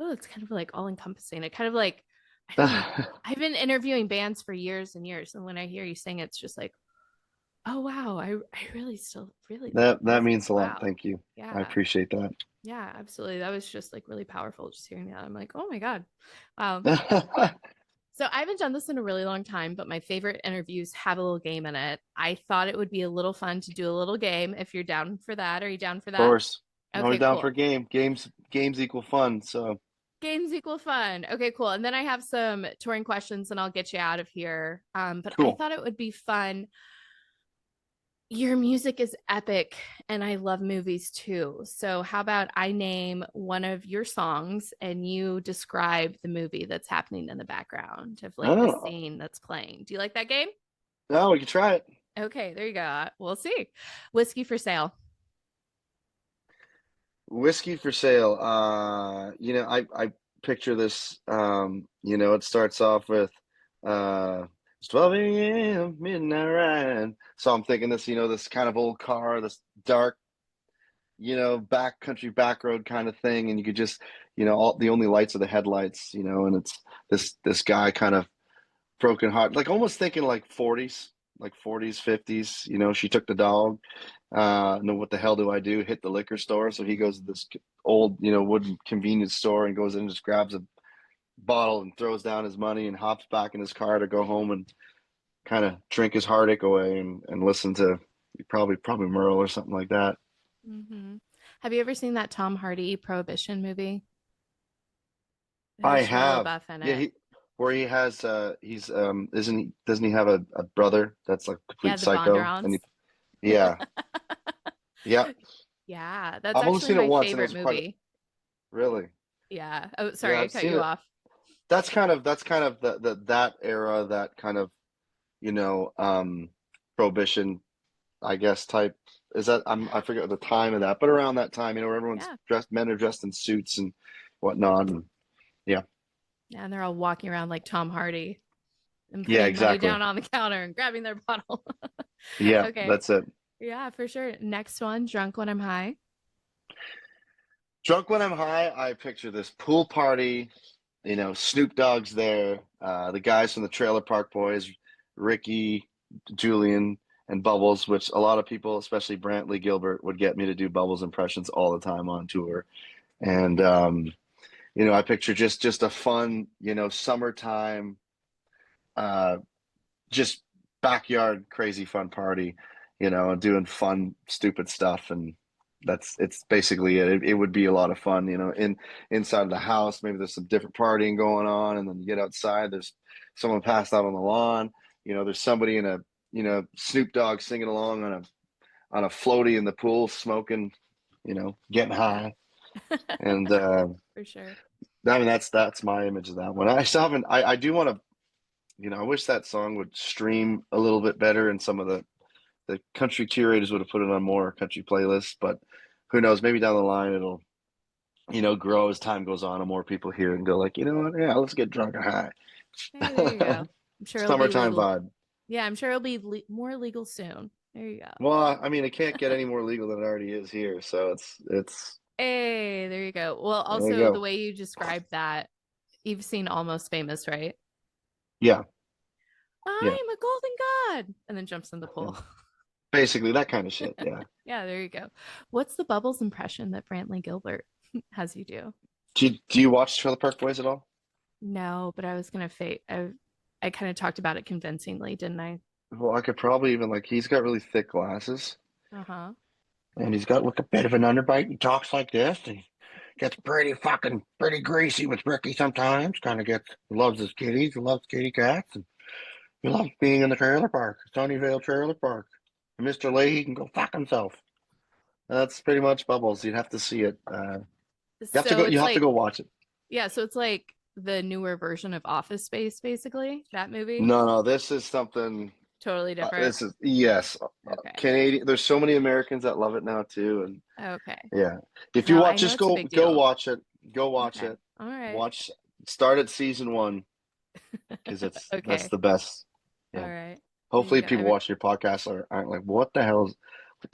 oh, it's kind of like all encompassing. It kind of like I've been interviewing bands for years and years, and when I hear you sing, it's just like, oh wow, I really still really like That this. means a lot. Wow. Thank you. I Yeah. appreciate that. Yeah, absolutely. That was just like really powerful just hearing that. I'm like, oh my God. Wow. So I haven't done this in a really long time, but my favorite interviews have a little game in it. I thought it would be a little fun to do a little game if you're down for that. Are you down for that? Course. I'm always Okay, down for cool. a game. Games equal fun. So Games equal fun. Okay, cool. And then I have some touring questions and I'll get you out of here. But I cool. thought it would be fun. Your music is epic and I love movies too. So how about I name one of your songs and you describe the movie that's happening in the background of like the Oh, scene that's playing. Do you like that game? no, we can try it. Okay, there you go. We'll see. Whiskey for Sale. Whiskey for sale. I picture this. It starts off with it's 12 a.m. midnight ride. So I'm thinking this, this kind of old car, this dark, back country back road kind of thing, and you could just, all the only lights are the headlights, and it's this guy kind of broken heart, like almost thinking like 40s, 50s. She took the dog. No, what the hell do I do? Hit the liquor store. So he goes to this old, wooden convenience store and goes in and just grabs a bottle and throws down his money and hops back in his car to go home and kind of drink his heartache away and listen to probably Merle or something like that. Mm-hmm. Have you ever seen that Tom Hardy Prohibition movie? It I has Shia have. LaBeouf in Yeah, it. where he has he's isn't he doesn't he have a brother that's like a Yeah, complete the psycho and Bondurants. yeah. Yeah. Yeah, that's I've only actually seen it my once and it favorite was quite movie. really. Yeah. Oh, Yeah, sorry, I I've cut seen you it. off. That's kind of that era, that kind of, you know, um prohibition, I guess type. Is that I forget the time of that, but around that time, where everyone's Yeah. dressed, men are dressed in suits and whatnot. And yeah. Yeah, and they're all walking around like Tom Hardy and Yeah, putting money exactly. down on the counter and grabbing their bottle. Yeah, Okay. that's it. Yeah, for sure. Next one, Drunk When I'm High. Drunk when I'm high, I picture this pool party, Snoop Dogg's there, the guys from the Trailer Park Boys, Ricky, Julian, and Bubbles, which a lot of people, especially Brantley Gilbert, would get me to do Bubbles impressions all the time on tour. And I picture just a fun, summertime, uh, just backyard crazy fun party. and doing fun, stupid stuff. And it's basically it. It would be a lot of fun, inside the house. Maybe there's some different partying going on, and then you get outside. There's someone passed out on the lawn. There's somebody in a Snoop Dogg singing along on a floaty in the pool, smoking, getting high. And For sure. I mean that's my image of that one. I still haven't. I do want to. I wish that song would stream a little bit better, and some of the country curators would have put it on more country playlists. But who knows? Maybe down the line it'll grow as time goes on, and more people hear it and go like, you know what? Yeah, let's get drunk and high. Hey, there you go. I'm sure it'll be Summertime legal. vibe. Yeah, I'm sure it'll be more legal soon. There you go. Well, I mean, it can't get any more legal than it already is here. So it's Hey, there you go. Well, there you also the go. way you described that, you've seen Almost Famous, right? Yeah, yeah, I'm a golden god, and then jumps in the yeah. pool. Basically that kind of shit. Yeah. Yeah, there you go. What's the Bubbles impression that Brantley Gilbert has you do? Do you watch Trailer Park Boys at all? No, but I was gonna fake. I kind of talked about it convincingly, didn't I? Well, I could probably even like he's got really thick glasses Uh-huh. and he's got like a bit of an underbite. He talks like this and he gets pretty greasy with Ricky sometimes. Kind of loves his kitties, he loves kitty cats, and he loves being in the trailer park, Sunnyvale Trailer Park. And Mr. Leahy can go fuck himself. That's pretty much Bubbles. You'd have to see it. You have to So go. You it's have to like, go watch it. yeah, so it's like the newer version of Office Space, basically, that movie. No, this is something. Totally different. This is yes, Okay. Canadian. There's so many Americans that love it now too, and Okay. yeah. If you No, watch, I know just it's a go big go deal. watch it. Go watch Okay. it. All right. Watch. Start at season one because that's Okay. the best. All Yeah. right. There you Hopefully, go. people watching your podcast aren't like, what the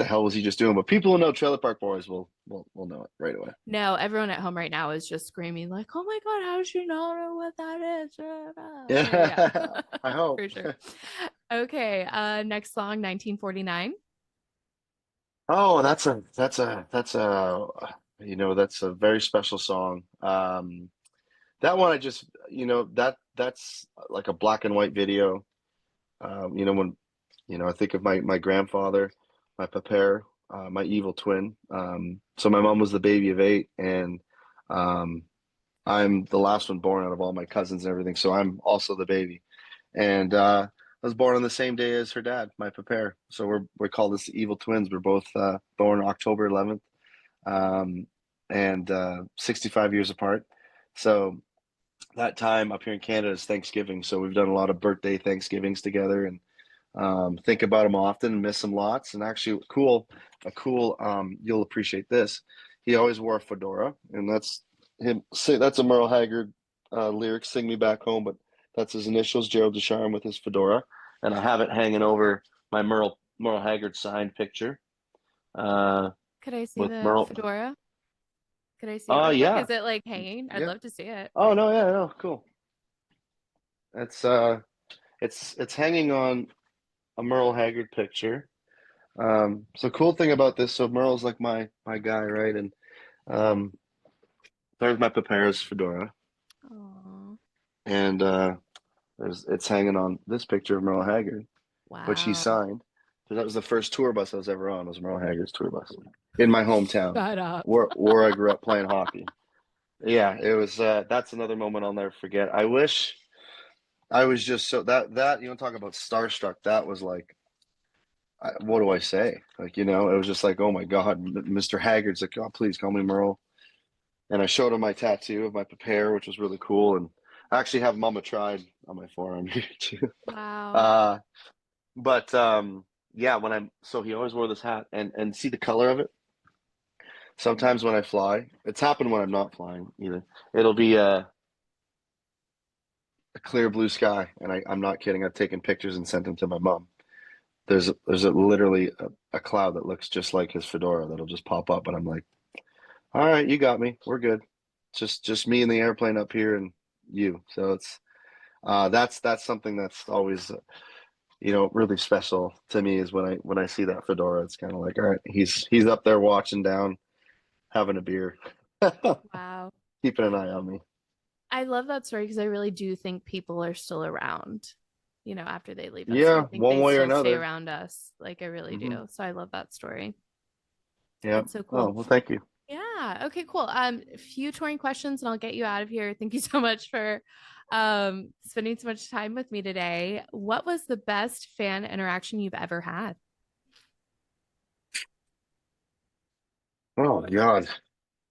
hell was he just doing? But people who know Trailer Park Boys will know it right away. No, everyone at home right now is just screaming like, "Oh my god, how does she not know what that is?" So Yeah, yeah, I hope. for sure. Okay, next song, 1949. Oh, that's a very special song. That one I just that's like a black and white video. When I think of my grandfather, my papa, my evil twin. So my mom was the baby of eight, and um, I'm the last one born out of all my cousins and everything. So I'm also the baby, and I was born on the same day as her dad, my papa. So we're called as the evil twins. We're both born October 11th, um, and 65 years apart. So that time up here in Canada is Thanksgiving. So we've done a lot of birthday Thanksgivings together and think about him often, miss him lots. And actually, you'll appreciate this. He always wore a fedora, and that's him. Say that's a Merle Haggard lyric, "Sing Me Back Home," but that's his initials, Gerald Ducharme, with his fedora. And I have it hanging over my Merle Haggard signed picture Could I see with the Merle. fedora? Could I see it Oh real quick? yeah, Is it like hanging? I'd yeah. love to see it. Oh no, yeah, no, cool. It's it's hanging on a Merle Haggard picture. So cool thing about this, so Merle's like my guy, right? And um, there's my Paparas fedora, Oh, and it's hanging on this picture of Merle Haggard, which he wow. signed. So that was the first tour bus I was ever on. Was Merle Haggard's tour bus in my hometown, Shut up. where I grew up playing hockey. Yeah, it was. That's another moment I'll never forget. I wish I was just so that talk about starstruck. That was like what do I say? Like, it was just like, oh my God, Mr. Haggard's like, oh, please call me Merle. And I showed him my tattoo of my prepare, which was really cool. And I actually have Mama Tried on my forearm here too. Wow. Uh, but yeah, so he always wore this hat and see the color of it. Sometimes when I fly, it's happened when I'm not flying either. It'll be a clear blue sky. And I'm not kidding. I've taken pictures and sent them to my mom. Literally a cloud that looks just like his fedora that'll just pop up, and I'm like, all right, you got me. We're good. Just me in the airplane up here and you. So it's that's something that's always really special to me is when I see that fedora. It's kind of like, all right, he's up there watching down, having a beer, Wow. keeping an eye on me. I love that story because I really do think people are still around after they leave us. I Yeah, think one they way or still stay another. around us. Like I really Hmm. do. So I love that story. Yeah. That's so Oh, cool. well, thank you. Yeah. Okay, cool. A few touring questions and I'll get you out of here. Thank you so much for spending so much time with me today. What was the best fan interaction you've ever had? Oh God,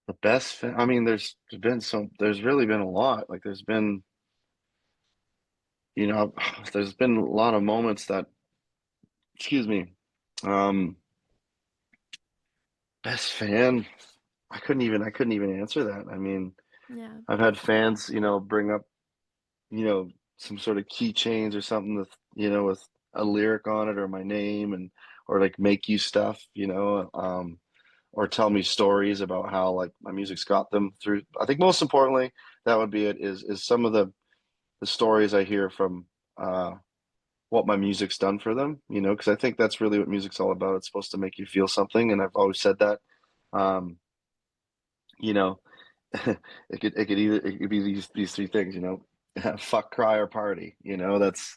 the best. I mean, there's really been a lot. Like there's been, you know, there's been a lot of moments that, excuse me, um, best fan. I couldn't even answer that. I mean, Yeah. I've had fans, bring up, some sort of keychains or something with, with a lyric on it or my name or like make you stuff, or tell me stories about how like my music's got them through. I think most importantly, that would be it is some of the stories I hear from what my music's done for them, because I think that's really what music's all about. It's supposed to make you feel something, and I've always said that. Um, you know, it could be these three things, fuck, cry, or party. That's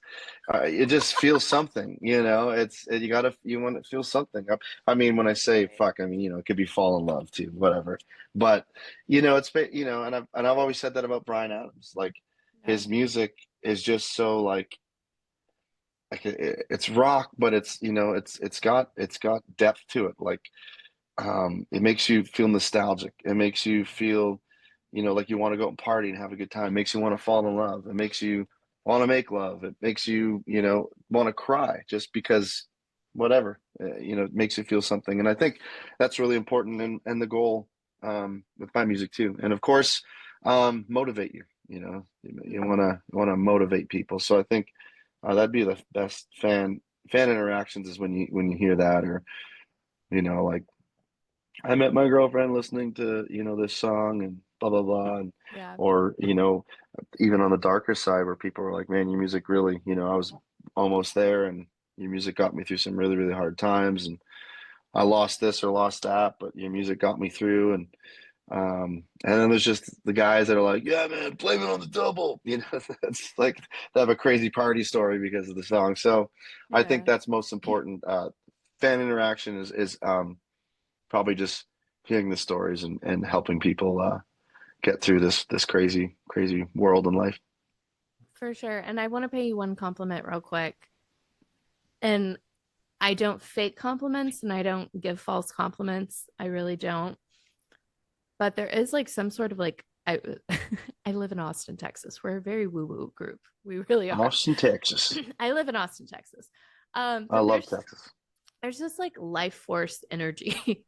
it. Just feels something. You want to feel something. I mean, when I say fuck, I mean it could be fall in love too, whatever. But and I've always said that about Bryan Adams. Like Yeah. his music is just so like it's rock, but it's got depth to it. Like it makes you feel nostalgic. It makes you feel, like you want to go and party and have a good time. It makes you want to fall in love. It makes you want to make love. It makes you, want to cry just because whatever, it makes you feel something. And I think that's really important and the goal with my music too. And of course, motivate you, you Mhm. want to motivate people. So I think that'd be the best fan interactions is when you hear that or, like I met my girlfriend listening to, this song and blah blah blah and Yeah. or, even on the darker side where people were like, man, your music really, I was almost there and your music got me through some really, really hard times and I lost this or lost that, but your music got me through and then there's just the guys that are like, yeah, man, blame it on the double. It's like they have a crazy party story because of the song. So I think Yeah. that's most important. Fan interaction is probably just hearing the stories and helping people get through this crazy crazy world and life. For sure. And I want to pay you one compliment real quick. And I don't fake compliments and I don't give false compliments. I really don't. But there is like some sort of like I I live in Austin, Texas. We're a very woo-woo group. We really are. Austin, Texas. I live in Austin, Texas. I But love there's Texas. there's this like life force energy.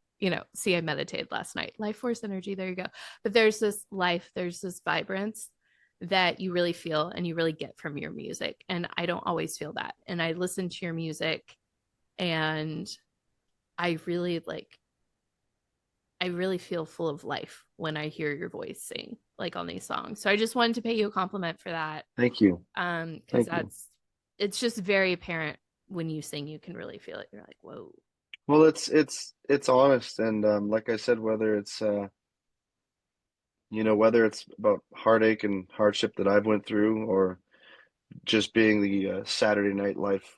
See, I meditated last night. Life force energy, there you go. But there's this vibrance that you really feel and you really get from your music. And I don't always feel that. And I listen to your music and I really like I really feel full of life when I hear your voice sing like on these songs. So I just wanted to pay you a compliment for that. Thank you. Because Thank you. it's just very apparent when you sing, you can really feel it. You're like, whoa. Well, it's honest and like I said, whether it's about heartache and hardship that I've went through or just being the Saturday night life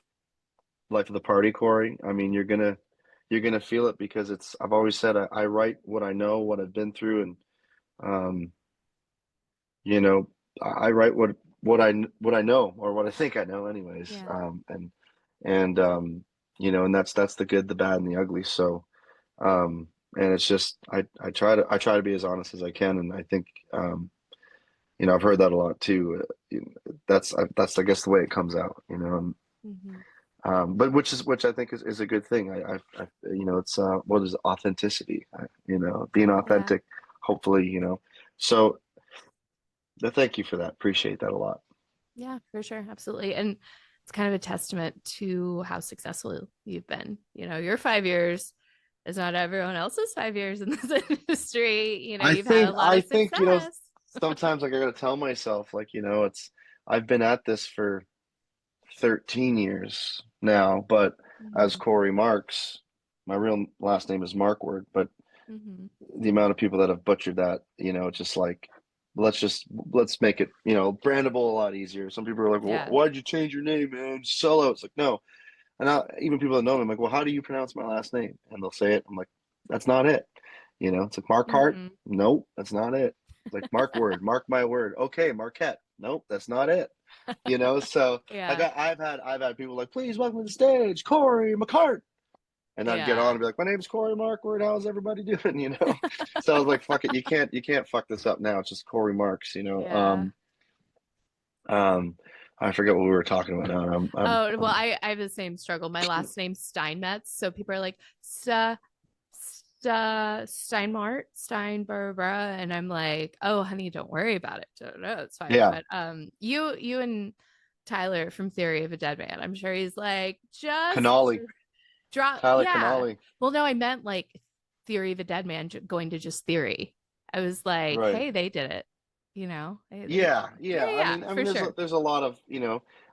of the party, Corey. I mean, you're gonna feel it because I've always said I write what I know, what I've been through, and um, you know, I write what I know or what I think I know, anyways. Yeah. And and that's the good, the bad, and the ugly. So, and it's just I try to be as honest as I can, and I think I've heard that a lot too. That's I guess the way it comes out, Hmm. but which I think is a good thing. It's what is authenticity? Being Yeah. authentic. Hopefully, So thank you for that. Appreciate that a lot. Yeah, for sure. Absolutely. And it's kind of a testament to how successful you've been. Your 5 years is not everyone else's 5 years in this industry. I You've had a think lot I of think success. sometimes like I gotta tell myself like it's I've been at this for 13 years now, but as Hmm. Cory Marks, my real last name is Markward, but Hmm. the amount of people that have butchered that, it's just like let's make it, brandable a lot easier. Some people are like, well, Yeah. why'd you change your name, man? Solo. It's like, no. And even people that know me, I'm like, well, how do you pronounce my last name? And they'll say it. I'm like, that's not it. It's like Mark Hart. Hmm. Nope, that's not it. It's like Mark Word, Mark my word. Okay, Marquette. Nope, that's not it. So Yeah. I've had people like, please welcome to the stage, Cory McCart. And I'd get on Yeah. and be like, my name's Cory Markward. How's everybody doing? So I was like, fuck it, you can't fuck this up now. It's just Cory Marks. Yeah. Um, I forget what we were talking about now. Oh, well, I have the same struggle. My last name's Steinmetz, so people are like Steinmart, Steinbarbara, and I'm like, oh, honey, don't worry about it. No, it's fine. yeah, But you and Tyler from Theory of a Dead Man, I'm sure he's like, just Connolly, drop. Tyler Yeah. Connolly. Well, no, I meant like Theory of a Dead Man going to just Theory. I was like, Right. hey, they did it. They did Yeah, it. Yeah, yeah. I yeah, mean, for sure. there's a lot of,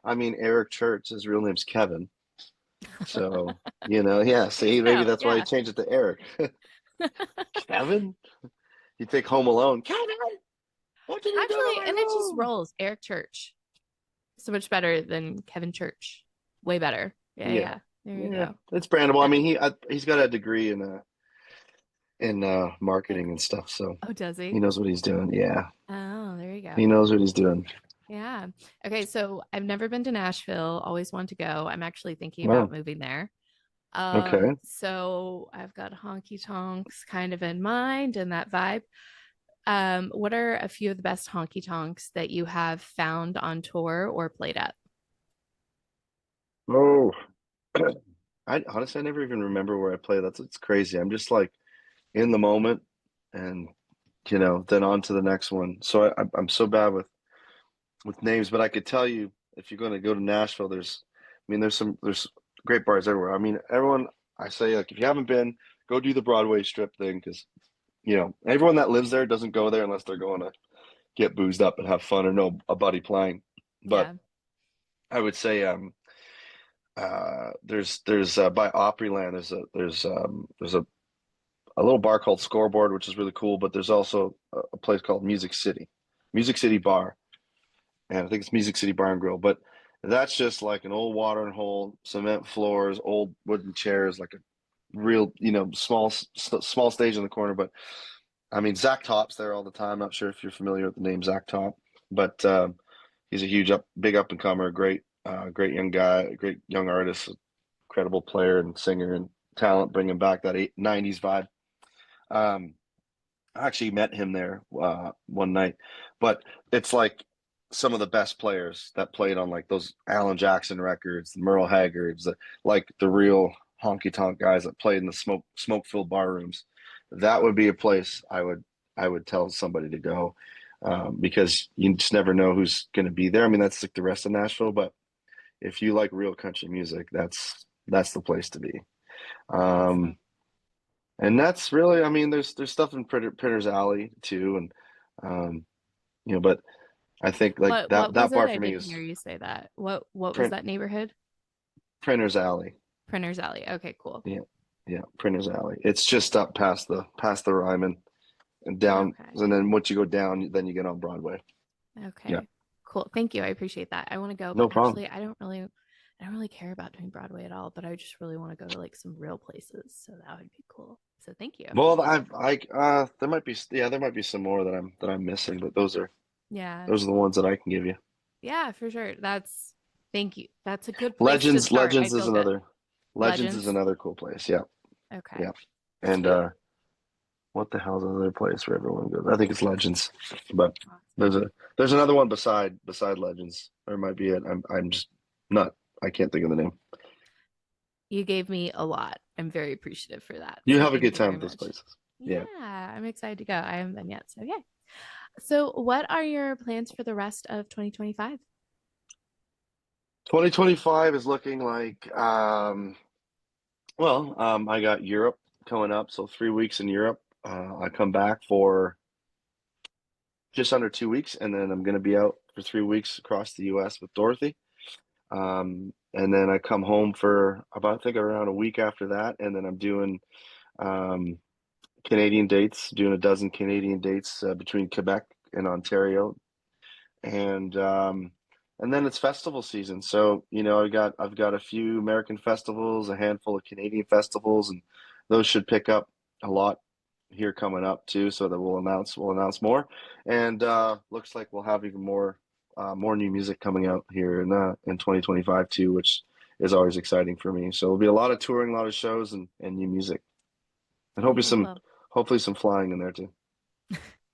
I mean, Eric Church, his real name's Kevin. So, yeah, Good see, to maybe know. that's why he Yeah. changed it to Eric. Kevin? You take Home Alone. Kevin, what did you do to Actually, my and it just room? rolls. Eric Church. So much better than Kevin Church. Way better. Yeah, Yeah. yeah. There you Yeah, go. it's brandable. I Uh, mean, he's got a degree in marketing and stuff, so oh, does he he? knows what he's doing. Yeah, Oh, there you he go. knows what he's doing. Yeah. Okay, so I've never been to Nashville, always want to go. I'm actually thinking about Oh, moving there. okay. So I've got honky tonks kind of in mind and that vibe. What are a few of the best honky tonks that you have found on tour or played at? Oh, I honestly I never even remember where I play. It's crazy. I'm just like in the moment, and then on to the next one. So I'm so bad with names, but I could tell you if you're going to go to Nashville, I mean, there's great bars everywhere. I mean, everyone, I say, like, if you haven't been, go do the Broadway strip thing because everyone that lives there doesn't go there unless they're going to get boozed up and have fun or know a buddy playing. But Yeah. I would say there's by Opryland there's a little bar called Scoreboard, which is really cool. But there's also a place called Music City Bar, and I think it's Music City Bar and Grill. But that's just like an old watering hole, cement floors, old wooden chairs, like a real small stage in the corner. But I mean, Zach Top's there all the time. Not sure if you're familiar with the name Zach Top, but he's a big up and comer, great young guy, great young artist, incredible player and singer and talent, bringing back that 90s vibe. Um, I actually met him there one night, but it's like some of the best players that played on like those Alan Jackson records, the Merle Haggards, like the real honky tonk guys that played in the smoke filled bar rooms. That would be a place I would tell somebody to go because you just never know who's going to be there. I mean, that's like the rest of Nashville, but if you like real country music, that's the place to be. Um, Awesome. and that's really, I mean, there's stuff in Printer's Alley too, and um, but I think like What that was it? bar I for me didn't is hear you say that. What was print that neighborhood? Printer's Alley. Printer's Alley. Okay, cool. Yeah, yeah, Printer's Alley. It's just up past the Ryman and down, Okay. and then once you go down, then you get on Broadway. Yeah, Okay. Cool. Thank you. I appreciate that. I want to go, no but problem. actually I don't really care about doing Broadway at all, but I just really want to go to like some real places. So that would be cool. So thank you. Well, there might be some more that I'm missing, but those are Yeah. those are the ones that I can give you. Yeah, for sure. Thank you. That's a good place to Legends, start. I Legends is feel good. another Legends is Legends. another cool place. Yeah, Okay. yeah. And Sweet. what the hell is another place where everyone goes? I think it's Legends, but Awesome. there's another one beside Legends. Or it might be it. I'm just not. I can't think of the name. You gave me a lot. I'm very appreciative for that. You So have a thank good you time very with those much. places. Yeah, Yeah. I'm excited to go. I haven't been yet. So yeah. So what are your plans for the rest of 2025? 2025 is looking like I got Europe coming up, so 3 weeks in Europe. I come back for just under 2 weeks, and then I'm going to be out for 3 weeks across the U.S. with Dorothy. And then I come home for about I think around a week after that, and then I'm doing um, Canadian dates, doing a dozen Canadian dates between Quebec in Ontario, and then it's festival season. So I've got a few American festivals, a handful of Canadian festivals, and those should pick up a lot here coming up too. So that we'll announce more, and looks like we'll have even more new music coming out here in 2025 too, which is always exciting for me. So it'll be a lot of touring, a lot of shows, and new music, and Cool. Well, hopefully some flying in there too.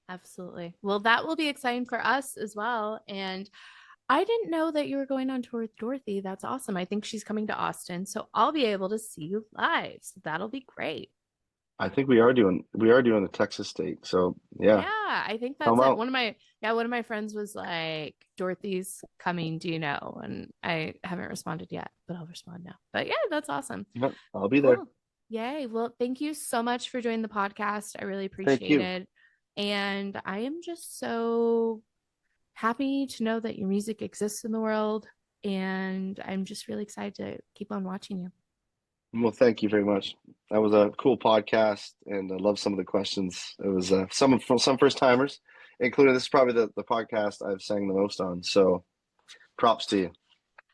absolutely. Well, that will be exciting for us as well. And I didn't know that you were going on tour with Dorothy. That's awesome. I think she's coming to Austin, so I'll be able to see you live. So that'll be great. I think we are doing the Texas state. So yeah, Yeah, I think come that's it. out. One of my friends was like, Dorothy's coming, do you know? And I haven't responded yet, but I'll respond now. But yeah, that's awesome. Yeah, I'll be there. Cool. Yay. Well, thank you so much for joining the podcast. I really Thank appreciate you. it. And I am just so happy to know that your music exists in the world. And I'm just really excited to keep on watching you. Well, thank you very much. That was a cool podcast, and I love some of the questions. It was some first timers, including this is probably the podcast I've sang the most on. So props to you.